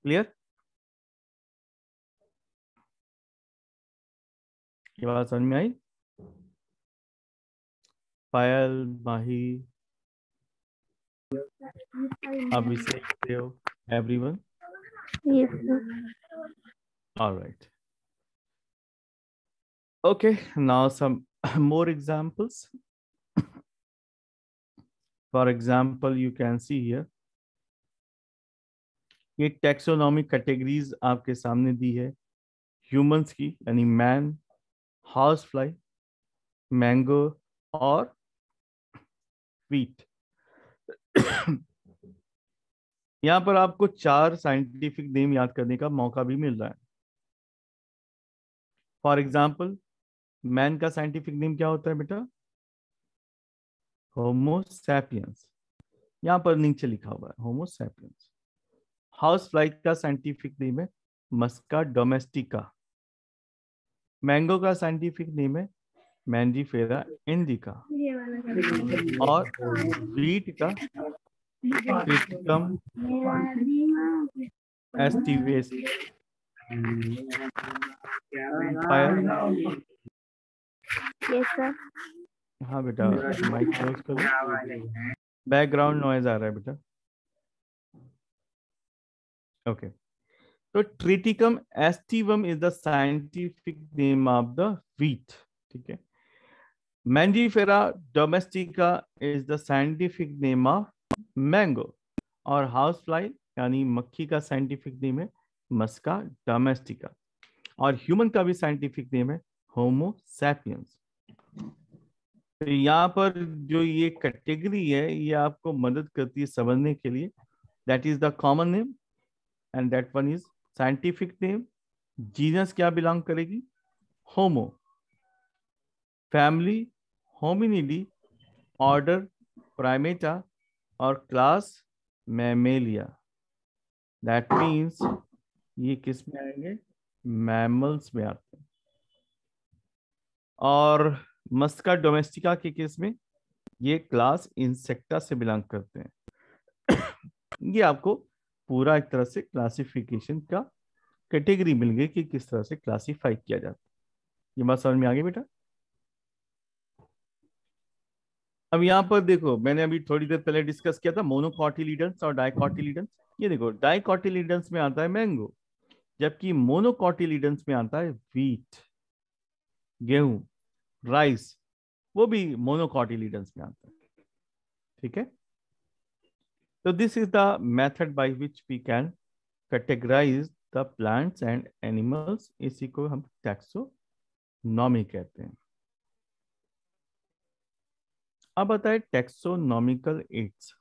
[SPEAKER 3] क्लियर, ये बात समझ में आई। पायल, माही, अभिषेक, देव, everyone,
[SPEAKER 1] Yes, sir.
[SPEAKER 3] all right. Okay, now some more examples. For example, you can see here, ये टैक्सोनॉमिक कैटेगरीज आपके सामने दी है ह्यूमंस की, यानी मैन, हाउस फ्लाई, मैंगो और व्हीट। यहाँ पर आपको चार साइंटिफिक नेम याद करने का मौका भी मिल रहा है। फॉर एग्जाम्पल, मैन का साइंटिफिक नेम क्या होता है बेटा, होमो सैपियंस, यहाँ पर नीचे लिखा हुआ है होमो सैपियंस। हाउस फ्लाई का साइंटिफिक नेम है मस्का डोमेस्टिका। मैंगो का साइंटिफिक नेम है मैंजीफेरा इंडिका। और व्हीट का Triticum estivus fire।
[SPEAKER 1] Yes, sir.
[SPEAKER 3] हाँ बेटा, माइक क्लोज करो, बैकग्राउंड नॉइज आ रहा है बेटा। ओके, तो Triticum aestivum is the scientific name of the wheat, ठीक है। Mangifera domestica is the scientific name of mango, और हाउस फ्लाई यानी मक्खी का साइंटिफिक नेम है मस्का डोमेस्टिका, और ह्यूमन का भी साइंटिफिक नेम है होमो सैपियंस। तो यहाँ पर जो ये कैटेगरी है ये आपको मदद करती है समझने के लिए। That is the common name and that one is scientific name. Genus क्या बिलोंग करेगी? होमो। फैमिली होमिनिडी, ऑर्डर प्राइमेटा, और क्लास मैमेलिया। दैट मीन्स ये किस में आएंगे? मैमल्स में आते हैं। और मस्का डोमेस्टिका के केस में ये क्लास इंसेक्टा से बिलोंग करते हैं। ये आपको पूरा एक तरह से क्लासिफिकेशन का कैटेगरी मिल गई कि किस तरह से क्लासिफाई किया जाता है। ये बात समझ में आ गई बेटा? अब यहाँ पर देखो, मैंने अभी थोड़ी देर पहले डिस्कस किया था मोनोकॉटिलीडन्स और डाइकॉटिलीडन्स। ये देखो, डाइकॉटिलीडन्स में आता है मैंगो, जबकि मोनोकॉटिलीडन्स में आता है व्हीट, गेहूं, राइस, वो भी मोनोकॉटिलीडन्स में आता है, ठीक है। तो this is the method by which we can categorise the plants and animals. इसी को हम टैक्सोनॉमी कहते हैं। अब आता है taxonomical aids.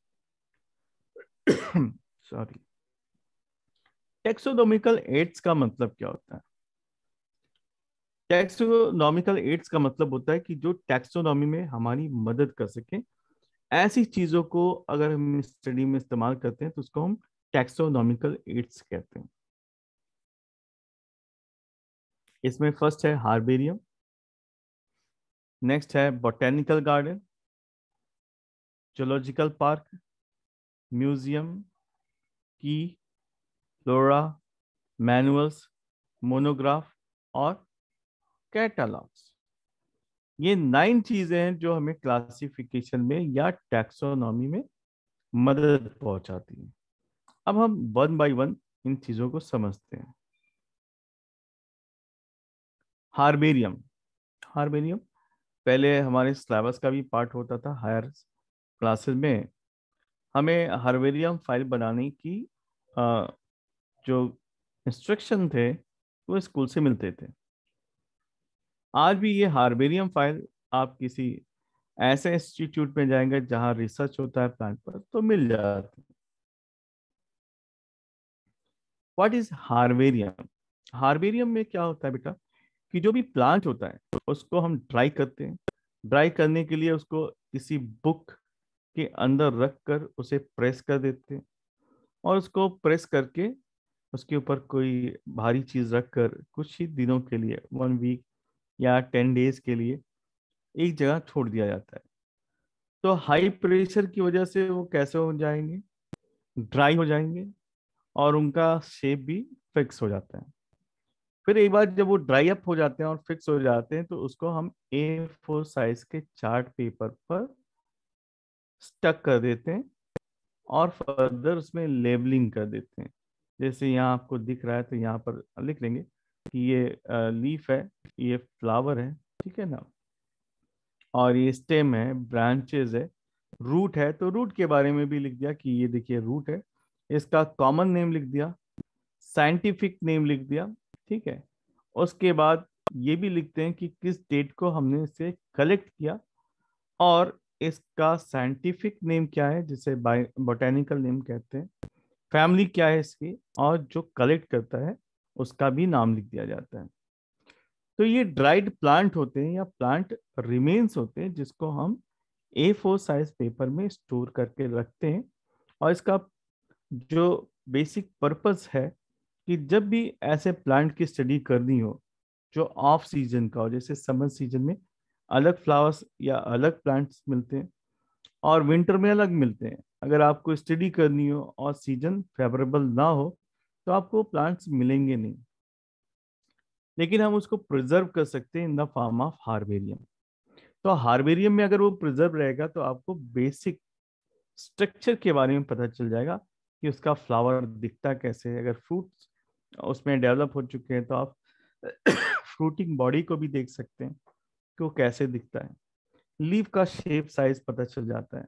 [SPEAKER 3] Sorry, taxonomical aids का मतलब क्या होता है? टैक्सोनॉमिकल एड्स का मतलब होता है कि जो टैक्सोनॉमी में हमारी मदद कर सके, ऐसी चीजों को अगर हम स्टडी में इस्तेमाल करते हैं तो उसको हम टैक्सोनॉमिकल एड्स कहते हैं। इसमें फर्स्ट है हार्बेरियम, नेक्स्ट है botanical garden, zoological park, museum, की, फ्लोरा, मैनुअल्स, मोनोग्राफ और कैटलॉग्स। ये 9 चीजें हैं जो हमें क्लासिफिकेशन में या टैक्सोनॉमी में मदद पहुंचाती हैं। अब हम वन बाय वन इन चीजों को समझते हैं। हार्बेरियम। हार्बेरियम पहले हमारे सिलेबस का भी पार्ट होता था हायर क्लासेस में। हमें हार्बेरियम फाइल बनाने की जो इंस्ट्रक्शन थे वो स्कूल से मिलते थे। आज भी ये हार्बेरियम फाइल आप किसी ऐसे इंस्टीट्यूट में जाएंगे जहां रिसर्च होता है प्लांट पर तो मिल जाती है। What is herbarium? हार्बेरियम में क्या होता है बेटा कि जो भी प्लांट होता है उसको हम ड्राई करते हैं। ड्राई करने के लिए उसको किसी बुक के अंदर रख कर उसे प्रेस कर देते हैं, और उसको प्रेस करके उसके ऊपर कोई भारी चीज रखकर कुछ ही दिनों के लिए 1 वीक या 10 डेज के लिए एक जगह छोड़ दिया जाता है। तो हाई प्रेशर की वजह से वो कैसे हो जाएंगे? ड्राई हो जाएंगे, और उनका शेप भी फिक्स हो जाता है। फिर एक बार जब वो ड्राई अप हो जाते हैं और फिक्स हो जाते हैं तो उसको हम A4 साइज के चार्ट पेपर पर स्टक कर देते हैं और फर्दर उसमें लेबलिंग कर देते हैं। जैसे यहाँ आपको दिख रहा है तो यहाँ पर लिख लेंगे कि ये लीफ है, ये फ्लावर है, ठीक है ना, और ये स्टेम है, ब्रांचेस है, रूट है तो रूट के बारे में भी लिख दिया कि ये देखिए रूट है। इसका कॉमन नेम लिख दिया, साइंटिफिक नेम लिख दिया, ठीक है। उसके बाद ये भी लिखते हैं कि किस डेट को हमने इसे कलेक्ट किया, और इसका साइंटिफिक नेम क्या है जिसे बोटेनिकल नेम कहते हैं, फैमिली क्या है इसकी, और जो कलेक्ट करता है उसका भी नाम लिख दिया जाता है। तो ये ड्राइड प्लांट होते हैं या प्लांट रिमेन्स होते हैं जिसको हम A4 साइज पेपर में स्टोर करके रखते हैं। और इसका जो बेसिक पर्पस है कि जब भी ऐसे प्लांट की स्टडी करनी हो जो ऑफ सीजन का हो, जैसे समर सीजन में अलग फ्लावर्स या अलग प्लांट्स मिलते हैं, और विंटर में अलग मिलते हैं। अगर आपको स्टडी करनी हो और सीजन फेवरेबल ना हो तो आपको प्लांट्स मिलेंगे नहीं, लेकिन हम उसको प्रिजर्व कर सकते हैं इन द फॉर्म ऑफ हार्बेरियम। तो हार्बेरियम में अगर वो प्रिजर्व रहेगा तो आपको बेसिक स्ट्रक्चर के बारे में पता चल जाएगा कि उसका फ्लावर दिखता कैसे है। अगर फ्रूट्स उसमें डेवलप हो चुके हैं तो आप फ्रूटिंग बॉडी को भी देख सकते हैं कि वो कैसे दिखता है। लीफ का शेप साइज पता चल जाता है,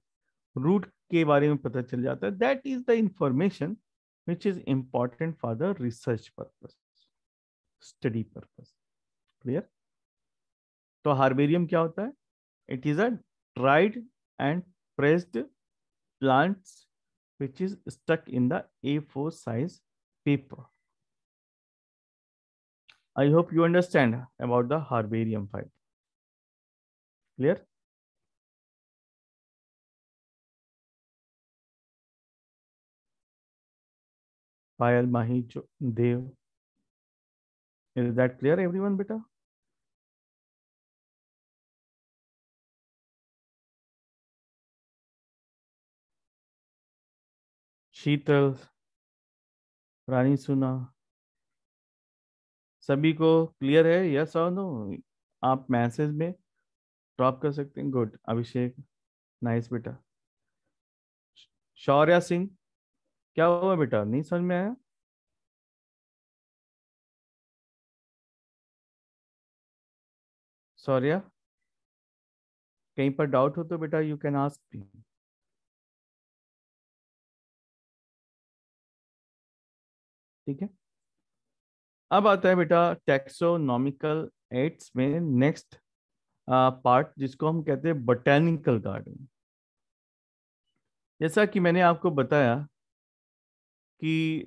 [SPEAKER 3] रूट के बारे में पता चल जाता है। That is the information which is important for the research purpose, study purpose. Clear? तो हार्बेरियम क्या होता है? It is a dried and pressed plants which is stuck in the A4 size paper. I hope you understand about the herbarium file. Clear? Payal, Mahi, Dev. Is that clear, everyone, beta? शीतल, रानी सुना, सभी को clear है? Yes और no? आप message में drop कर सकते हैं। गुड। अभिषेक, नाइस बेटा। शौर्या सिंह, क्या हुआ बेटा, नहीं समझ में आया? शौर्या, कहीं पर डाउट हो तो बेटा यू कैन आस्क मी। ठीक है, अब आता है बेटा टेक्सोनॉमिकल एड्स में नेक्स्ट पार्ट, जिसको हम कहते हैं बोटेनिकल गार्डन। जैसा कि मैंने आपको बताया कि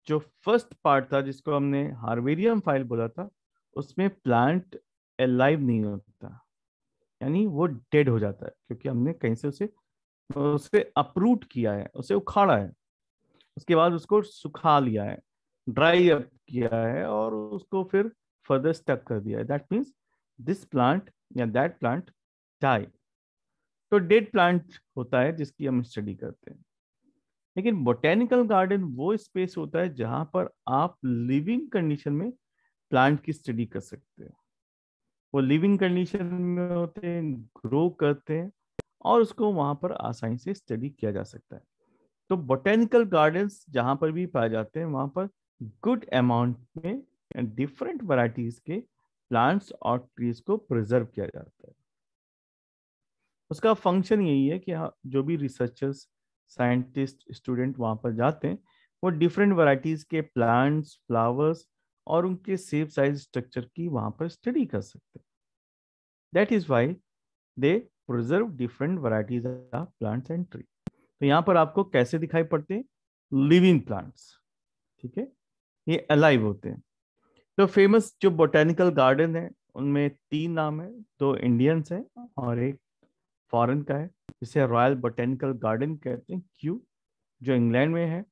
[SPEAKER 3] जो फर्स्ट पार्ट था जिसको हमने हार्बेरियम फाइल बोला था, उसमें प्लांट अलाइव नहीं होता, यानी वो डेड हो जाता है, क्योंकि हमने कहीं से उसे उसे अपरूट किया है, उसे उखाड़ा है, उसके बाद उसको सुखा लिया है, ड्राई अप किया है और उसको फिर फर्दर स्टक कर दिया है। दैट मीन्स दिस प्लांट या दैट प्लांट डाई। तो डेड प्लांट होता है जिसकी हम स्टडी करते हैं। लेकिन बोटेनिकल गार्डन वो स्पेस होता है जहां पर आप लिविंग कंडीशन में प्लांट की स्टडी कर सकते हैं। वो लिविंग कंडीशन में होते हैं, ग्रो करते हैं और उसको वहां पर आसानी से स्टडी किया जा सकता है। तो बोटेनिकल गार्डन्स जहां पर भी पाए जाते हैं वहां पर गुड अमाउंट में डिफरेंट वैरायटीज के प्लांट्स और ट्रीज को प्रिजर्व किया जाता है। उसका फंक्शन यही है कि जो भी रिसर्चर्स, साइंटिस्ट, स्टूडेंट वहां पर जाते हैं वो डिफरेंट वैरायटीज के प्लांट्स, फ्लावर्स और उनके शेप, साइज, स्ट्रक्चर की वहां पर स्टडी कर सकते हैं। That is why they preserve different varieties of plants and tree. तो यहाँ पर आपको कैसे दिखाई पड़ते हैं? Living plants. ठीक है, ये अलाइव होते हैं। तो फेमस जो बोटेनिकल गार्डन है उनमें 3 नाम है, 2 इंडियंस हैं और एक फॉरेन का है, जिसे रॉयल बोटेनिकल गार्डन कहते हैं, क्यू, जो इंग्लैंड में है।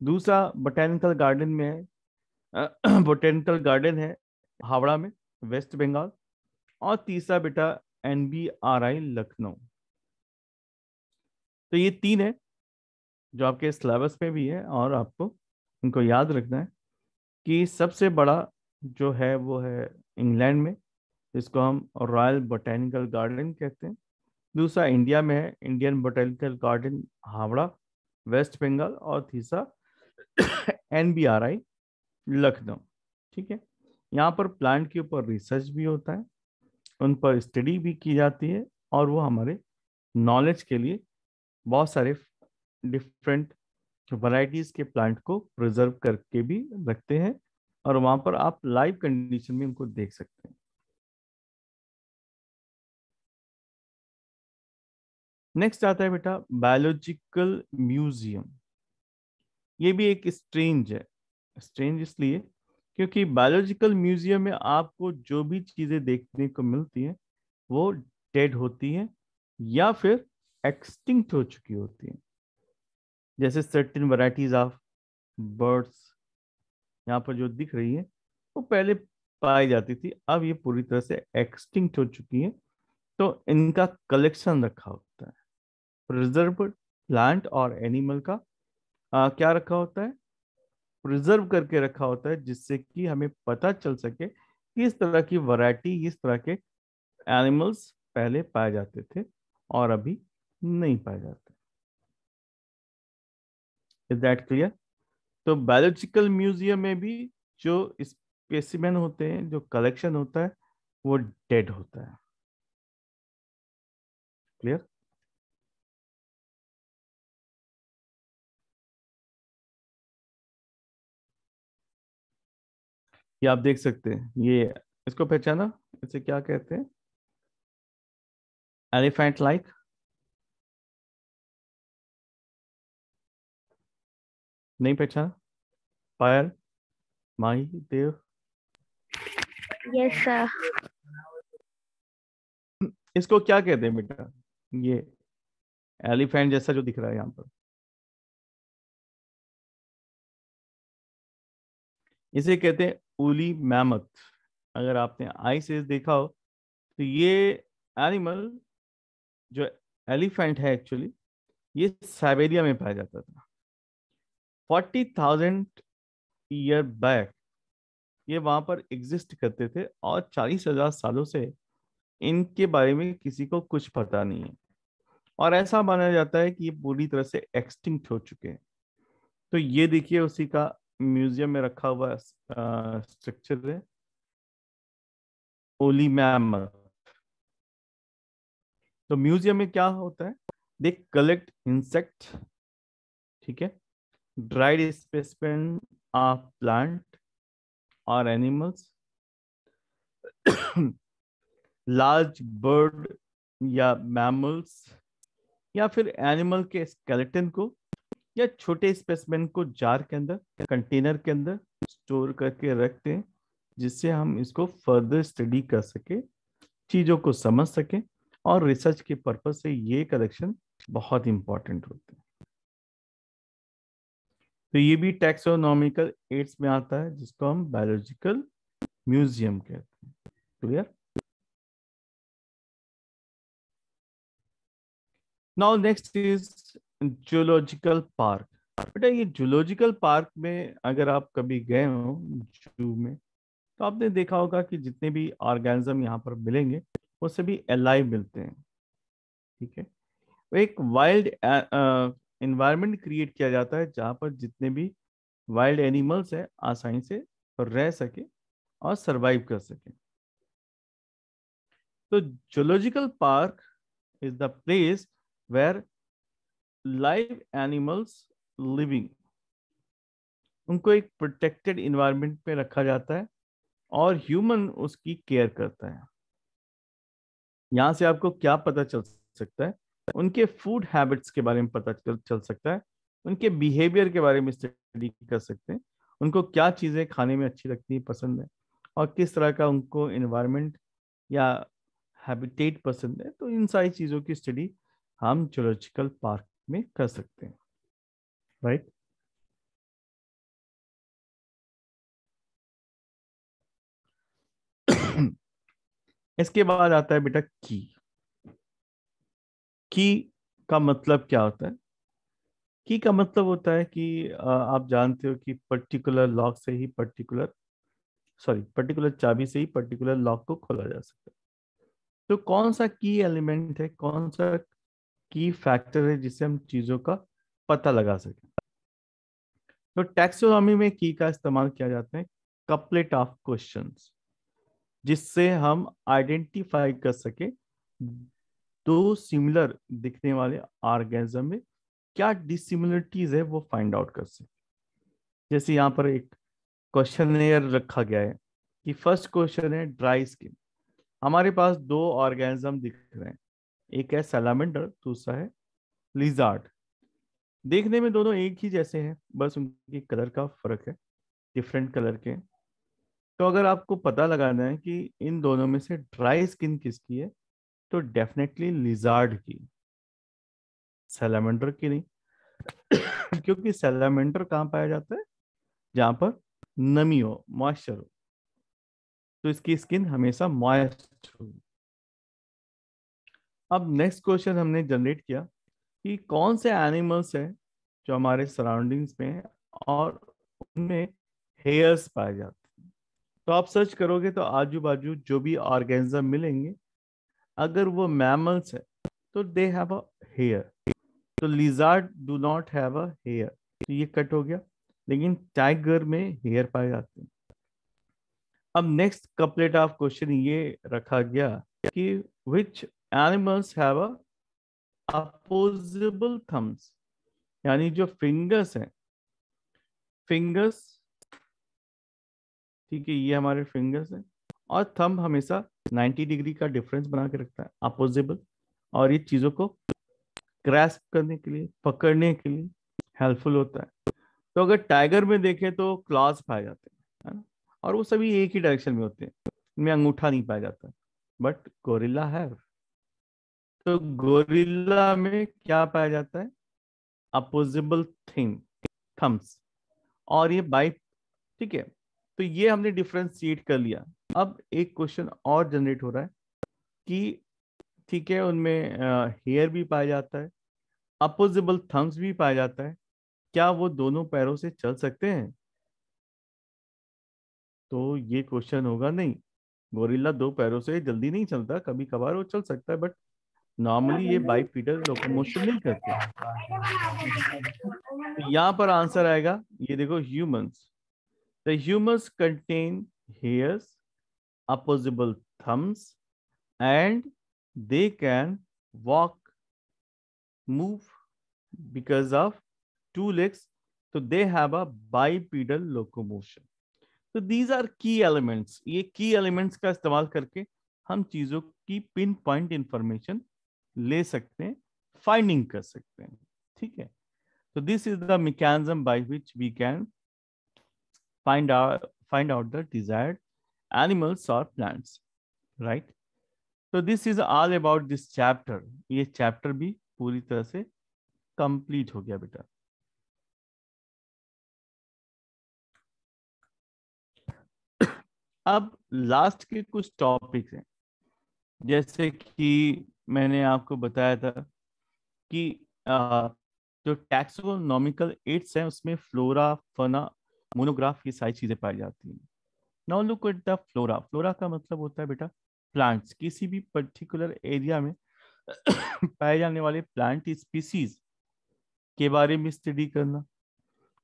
[SPEAKER 3] दूसरा बोटेनिकल गार्डन में है बोटेनिकल गार्डन है हावड़ा में, वेस्ट बंगाल। और तीसरा बेटा NBRI लखनऊ। तो ये 3 है जो आपके सिलेबस में भी है और आपको इनको याद रखना है कि सबसे बड़ा जो है वो है इंग्लैंड में, जिसको हम रॉयल बोटेनिकल गार्डन कहते हैं। दूसरा इंडिया में है, Indian botanical garden Howrah, West Bengal. और तीसरा NBRI लखनऊ। ठीक है, यहाँ पर प्लांट के ऊपर रिसर्च भी होता है, उन पर स्टडी भी की जाती है और वो हमारे नॉलेज के लिए बहुत सारे डिफरेंट वैरायटीज के प्लांट को प्रिजर्व करके भी रखते हैं और वहां पर आप लाइव कंडीशन में उनको देख सकते हैं। नेक्स्ट आता है बेटा बायोलॉजिकल म्यूजियम। ये भी एक स्ट्रेंज है। स्ट्रेंज इसलिए क्योंकि बायोलॉजिकल म्यूजियम में आपको जो भी चीजें देखने को मिलती हैं वो डेड होती हैं या फिर एक्सटिंक्ट हो चुकी होती हैं। जैसे सर्टेन वैरायटीज ऑफ बर्ड्स यहाँ पर जो दिख रही है वो पहले पाई जाती थी, अब ये पूरी तरह से एक्सटिंक्ट हो चुकी है। तो इनका कलेक्शन रखा होता है। प्रिजर्व प्लांट और एनिमल का क्या रखा होता है, प्रिजर्व करके रखा होता है, जिससे कि हमें पता चल सके कि इस तरह की वैरायटी, इस तरह के एनिमल्स पहले पाए जाते थे और अभी नहीं पाए जाते। Is that clear? तो बायोलॉजिकल म्यूजियम में भी जो स्पेसिमेन होते हैं, जो कलेक्शन होता है, वो डेड होता है। क्लियर? ये आप देख सकते हैं, ये इसको पहचाना, इसे क्या कहते हैं? Elephant like. नहीं पहचाना? पायल, माही, देव?
[SPEAKER 1] Yes, sir.
[SPEAKER 3] इसको क्या कहते हैं बेटा? ये एलिफेंट जैसा जो दिख रहा है यहाँ पर, इसे कहते हैं ऊली मैमथ। अगर आपने आई से देखा हो तो ये एनिमल, जो एलिफेंट है एक्चुअली, ये साइबेरिया में पाया जाता था। 40,000 ईयर बैक ये वहां पर एग्जिस्ट करते थे, और 40,000 सालों से इनके बारे में किसी को कुछ पता नहीं है, और ऐसा माना जाता है कि ये पूरी तरह से एक्सटिंक्ट हो चुके हैं। तो ये देखिए उसी का म्यूजियम में रखा हुआ स्ट्रक्चर है, ओली मैमथ। तो म्यूजियम में क्या होता है, दे कलेक्ट इंसेक्ट, ठीक है, ड्राइड स्पेसिमेन ऑफ प्लांट और एनिमल्स, लार्ज बर्ड या मैमल्स, या फिर एनिमल के स्केलेटन को या छोटे स्पेसिमेन को जार के अंदर, कंटेनर के अंदर स्टोर करके रखते हैं, जिससे हम इसको फर्दर स्टडी कर सके, चीजों को समझ सके, और रिसर्च के पर्पज से ये कलेक्शन बहुत इंपॉर्टेंट होते हैं। तो ये भी टैक्सोनॉमिकल एड्स में आता है, जिसको हम बायोलॉजिकल म्यूजियम कहते हैं। Clear? Now next is zoological park. बेटा ये जूलॉजिकल पार्क में अगर आप कभी गए हो जू में, तो आपने देखा होगा कि जितने भी ऑर्गेनिज्म यहाँ पर मिलेंगे वो सभी अलाइव मिलते हैं, ठीक है। वो एक वाइल्ड एनवायरनमेंट क्रिएट किया जाता है, जहाँ पर जितने भी वाइल्ड एनिमल्स हैं आसानी से रह सके और सरवाइव कर सके। तो zoological park is the place where live animals living, उनको एक प्रोटेक्टेड इन्वायरमेंट में रखा जाता है और ह्यूमन उसकी केयर करता है। यहाँ से आपको क्या पता चल सकता है, उनके फूड हैबिट्स के बारे में पता चल सकता है, उनके बिहेवियर के बारे में स्टडी कर सकते हैं, उनको क्या चीज़ें खाने में अच्छी लगती है, पसंद है, और किस तरह का उनको इन्वायरमेंट या हैबिटेट पसंद है। तो इन सारी चीज़ों की स्टडी हम जूलॉजिकल पार्क में कर सकते हैं, राइट। इसके बाद आता है बेटा की का मतलब क्या होता है? की का मतलब होता है कि आप जानते हो कि पर्टिकुलर लॉक से ही पर्टिकुलर चाबी से ही पर्टिकुलर लॉक को खोला जा सकता है। तो कौन सा की एलिमेंट है, कौन सा की फैक्टर है जिससे हम चीजों का पता लगा सकें? तो टैक्सोनॉमी में की का इस्तेमाल किया जाता है कपलेट ऑफ क्वेश्चंस, जिससे हम आइडेंटिफाई कर सके दो सिमिलर दिखने वाले ऑर्गेनिज्म में क्या डिसिमिलरिटीज है वो फाइंड आउट कर सके। जैसे यहाँ पर एक क्वेश्चन रखा गया है कि फर्स्ट क्वेश्चन है ड्राई स्किन। हमारे पास दो ऑर्गेनिज्म दिख रहे हैं, एक है सैलामेंडर, दूसरा है लिजार्ड। देखने में दोनों एक ही जैसे हैं, बस उनकी कलर का फर्क है, डिफरेंट कलर के। तो अगर आपको पता लगाना है कि इन दोनों में से ड्राई स्किन किसकी है, तो डेफिनेटली लिजार्ड की, सैलामेंडर की नहीं। क्योंकि सैलामेंडर कहाँ पाया जाता है, जहां पर नमी हो, मॉइस्चर हो, तो इसकी स्किन हमेशा मॉइस्ट होगी। अब नेक्स्ट क्वेश्चन हमने जनरेट किया कि कौन से एनिमल्स हैं जो हमारे सराउंडिंग्स में हैं और उनमें हेयर्स पाए जाते हैं। तो आप सर्च करोगे तो आजू बाजू जो भी ऑर्गेनिज्म मिलेंगे, अगर वो मैमल्स है तो दे हैव अ हेयर। तो lizard do not have a hair, तो ये कट हो गया, लेकिन टाइगर में हेयर पाए जाते हैं। अब नेक्स्ट कपलेट ऑफ क्वेश्चन ये रखा गया कि which animals have a opposable thumbs, यानी जो फिंगर्स हैं, फिंगर्स, ठीक है, ये हमारे फिंगर्स हैं, और थंब हमेशा 90 डिग्री का डिफरेंस बना के रखता है, अपोजिबल, और ये चीजों को ग्रैस्प करने के लिए, पकड़ने के लिए हेल्पफुल होता है। तो अगर टाइगर में देखें तो क्लॉज पाए जाते हैं, है ना, और वो सभी एक ही डायरेक्शन में होते हैं, इनमें अंगूठा नहीं पाया जाता, बट गोरिल्ला है। तो गोरिल्ला में क्या पाया जाता है? अपोजिबल थिंग, थम्स, और ये बाइट, ठीक है। तो ये हमने डिफरेंशिएट कर लिया। अब एक क्वेश्चन और जनरेट हो रहा है कि ठीक है, उनमें हेयर भी पाया जाता है, अपोजिबल थम्स भी पाया जाता है, क्या वो दोनों पैरों से चल सकते हैं? तो ये क्वेश्चन होगा नहीं। गोरिल्ला दो पैरों से जल्दी नहीं चलता, कभी कभार वो चल सकता है, बट नॉर्मली ये बाइपीडल लोकोमोशन नहीं करते। तो यहाँ पर आंसर आएगा, ये देखो, humans. The humans contain hairs, opposable thumbs, and they can walk, move because of two legs. So they have a bipedal locomotion. तो these are key elements. ये key elements का इस्तेमाल करके हम चीजों की पिन पॉइंट इंफॉर्मेशन ले सकते हैं, फाइंडिंग कर सकते हैं, ठीक है। तो this is the mechanism by which we can find out the desired animals or plants, right? तो this is all about this chapter. ये चैप्टर भी पूरी तरह से कंप्लीट हो गया बेटा। अब लास्ट के कुछ टॉपिक्स हैं, जैसे कि मैंने आपको बताया था कि जो टैक्सोनॉमिकल एड्स हैं उसमें फ्लोरा, फना, मोनोग्राफ, ये सारी चीजें पाई जाती हैं। Now look at the flora. Flora का मतलब होता है बेटा प्लांट्स, किसी भी पर्टिकुलर एरिया में पाए जाने वाले प्लांट स्पीसीज के बारे में स्टडी करना।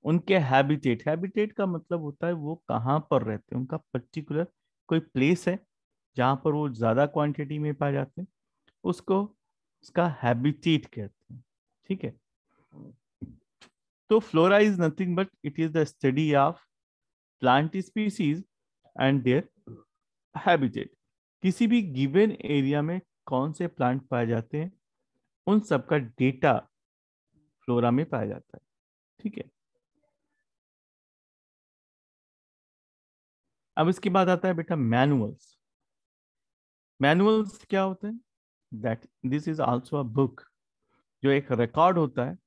[SPEAKER 3] उनके हैबिटेट, हैबिटेट का मतलब होता है वो कहाँ पर रहते हैं, उनका पर्टिकुलर कोई प्लेस है जहाँ पर वो ज्यादा क्वांटिटी में पाए जाते हैं, उसको उसका हैबिटेट कहते हैं, ठीक है। तो flora is nothing but it is the study of plant species and their habitat. किसी भी गिवन एरिया में कौन से प्लांट पाए जाते हैं, उन सब का डेटा फ्लोरा में पाया जाता है, ठीक है। अब इसके बाद आता है बेटा मैनुअल्स। मैनुअल्स क्या होते हैं? That this is also a book, जो एक रिकॉर्ड होता है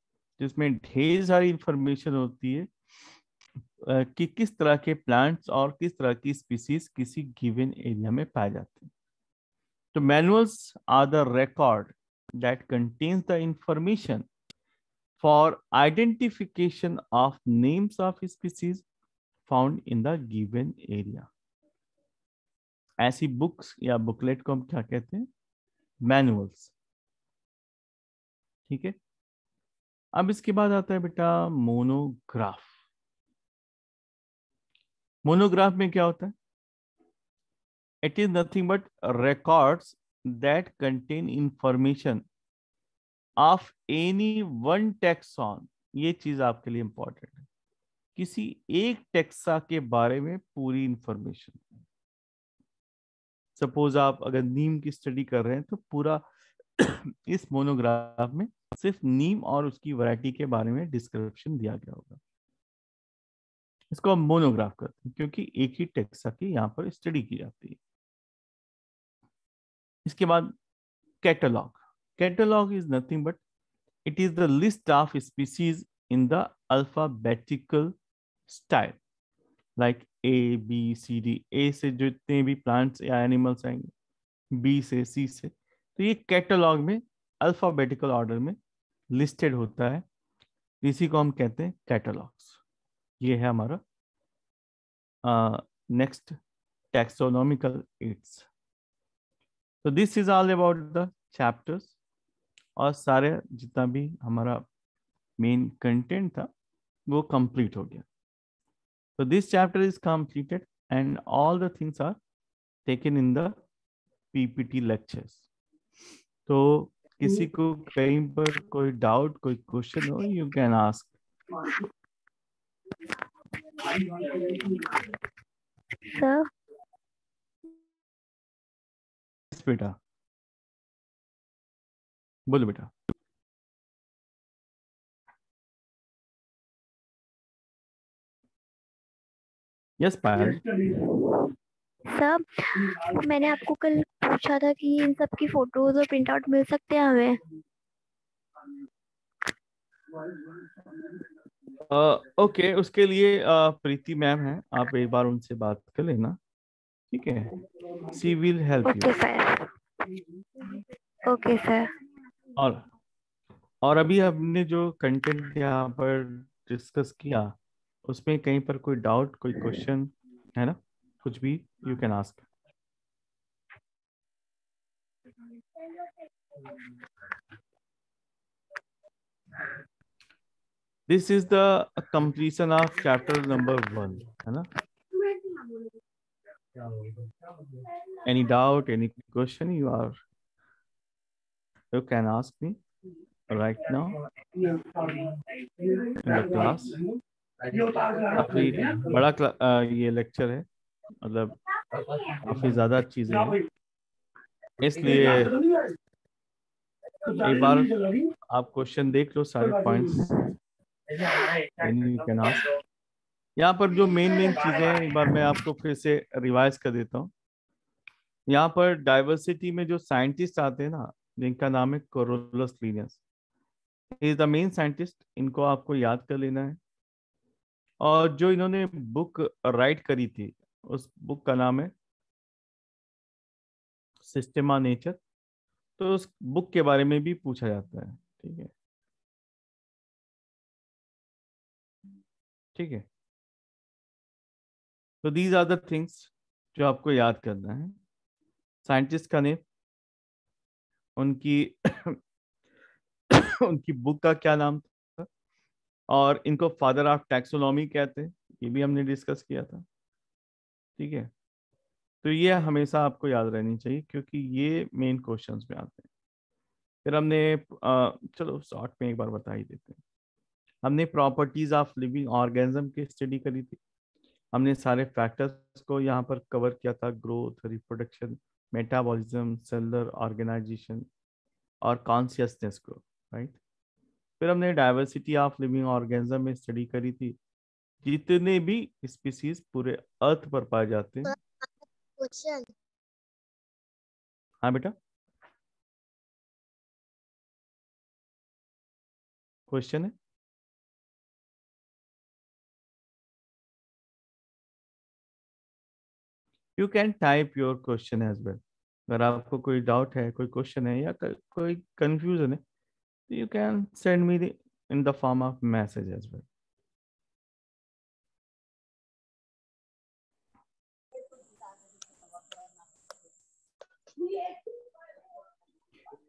[SPEAKER 3] जिसमें ढेर सारी इंफॉर्मेशन होती है कि किस तरह के प्लांट्स और किस तरह की स्पीसीज किसी गिवन एरिया में पाए जाते हैं। तो manuals are the record that contains the information for identification of names of species found in the given area. ऐसी बुक्स या बुकलेट को हम क्या कहते हैं? मैनुअल्स, ठीक है। अब इसके बाद आता है बेटा मोनोग्राफ। मोनोग्राफ में क्या होता है? It is nothing but records that contain information of any one taxon. ये चीज आपके लिए इंपॉर्टेंट है, किसी एक टैक्सा के बारे में पूरी इंफॉर्मेशन। सपोज आप अगर नीम की स्टडी कर रहे हैं तो पूरा इस मोनोग्राफ में सिर्फ नीम और उसकी वैरायटी के बारे में डिस्क्रिप्शन दिया गया होगा। इसको हम मोनोग्राफ करते हैं क्योंकि एक ही टेक्सा की यहाँ पर स्टडी की जाती है। इसके बाद catalogue. Catalogue is nothing but it is the list of species in the alphabetical style, like A B C D। ए से जितने भी प्लांट्स या एनिमल्स आएंगे, बी से, सी से, तो ये कैटलॉग में अल्फाबेटिकल ऑर्डर में लिस्टेड होता है, इसी को हम कहते हैं कैटलॉग्स। ये है हमारा नेक्स्ट टैक्सोनॉमिकल एड्स। तो this is all about the chapters, और सारे जितना भी हमारा मेन कंटेंट था वो कंप्लीट हो गया। तो this chapter is completed and all the things are taken in the PPT lectures. तो किसी को कहीं पर कोई डाउट, कोई क्वेश्चन हो, यू कैन आस्क।
[SPEAKER 1] सर
[SPEAKER 3] बेटा बोलो बेटा। यस पायल।
[SPEAKER 1] सर मैंने आपको कल पूछा था कि इन सब की फोटोज और प्रिंट आउट मिल सकते हैं हमें।
[SPEAKER 3] ओके, उसके लिए प्रीति मैम है, आप एक बार उनसे बात कर लेना, ठीक है? She will help
[SPEAKER 1] okay
[SPEAKER 3] you.
[SPEAKER 1] Sir. Okay sir.
[SPEAKER 3] और अभी हमने जो कंटेंट यहाँ पर डिस्कस किया, उसमें कहीं पर कोई डाउट, कोई क्वेश्चन है ना, कुछ भी you can ask. This is the completion of chapter number 1, है ना? Any doubt, any question, you can ask me right now in the class. काफी बड़ा ये लेक्चर है, मतलब काफी ज्यादा चीजें हैं, इसलिए एक बार आप क्वेश्चन देख लो, सारे पॉइंट्स यू कैन आस्क। यहाँ पर जो मेन मेन चीजें हैं, एक बार मैं आपको फिर से रिवाइज कर देता हूँ। यहाँ पर डाइवर्सिटी में जो साइंटिस्ट आते हैं ना, जिनका नाम है Carolus Linnaeus, is the main scientist, इनको आपको याद कर लेना है। और जो इन्होंने बुक राइट करी थी, उस बुक का नाम है सिस्टेमा नेचर। तो उस बुक के बारे में भी पूछा जाता है, ठीक है? ठीक है, तो दीज आर द थिंग्स जो आपको याद करना है। साइंटिस्ट का नेम, उनकी उनकी बुक का क्या नाम था, और इनको फादर ऑफ टैक्सोनॉमी कहते हैं, ये भी हमने डिस्कस किया था, ठीक है? तो ये हमेशा आपको याद रहनी चाहिए, क्योंकि ये मेन क्वेश्चंस में आते हैं। फिर हमने चलो शॉर्ट में एक बार बता ही देते हैं। हमने प्रॉपर्टीज ऑफ लिविंग ऑर्गेनिज्म की स्टडी करी थी। हमने सारे फैक्टर्स को यहाँ पर कवर किया था, growth, reproduction, metabolism, cellular organisation और कॉन्शियसनेस को, राइट? फिर हमने डाइवर्सिटी ऑफ लिविंग ऑर्गेनिज्म में स्टडी करी थी, जितने भी स्पीसीज पूरे अर्थ पर पाए जाते हैं।
[SPEAKER 4] क्वेश्चन
[SPEAKER 3] हाँ बेटा, क्वेश्चन है? You can type your question as well. अगर आपको कोई डाउट है, कोई क्वेश्चन है, या कोई कंफ्यूजन है, तो you can send me in the form of message as well.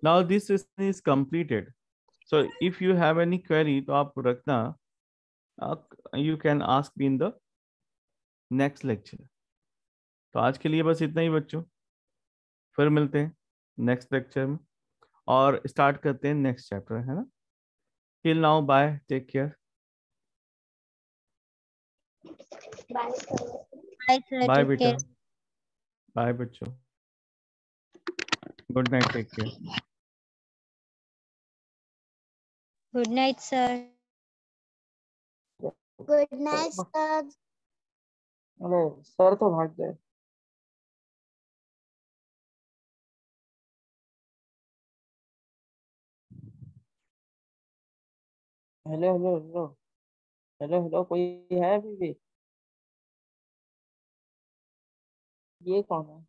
[SPEAKER 3] Now this is completed. So if you have any query, तो आप रखना, you can ask me in the next lecture. तो आज के लिए बस इतना ही बच्चों, फिर मिलते हैं नेक्स्ट लेक्चर में और स्टार्ट करते हैं नेक्स्ट चैप्टर, है ना? Till now bye, take care.
[SPEAKER 4] Bye sir,
[SPEAKER 3] bye
[SPEAKER 4] take
[SPEAKER 3] बेटा,
[SPEAKER 4] केयर।
[SPEAKER 3] बाय बच्चों, good night, take care.
[SPEAKER 4] Good night sir. Good night sir.
[SPEAKER 5] अरे सर तो भाग गए। Hello hello hello hello hello, कोई है अभी भी? ये कौन है?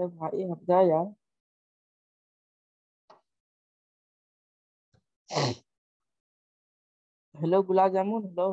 [SPEAKER 5] अरे भाई हट जा यार। Hello gulab jamun, hello.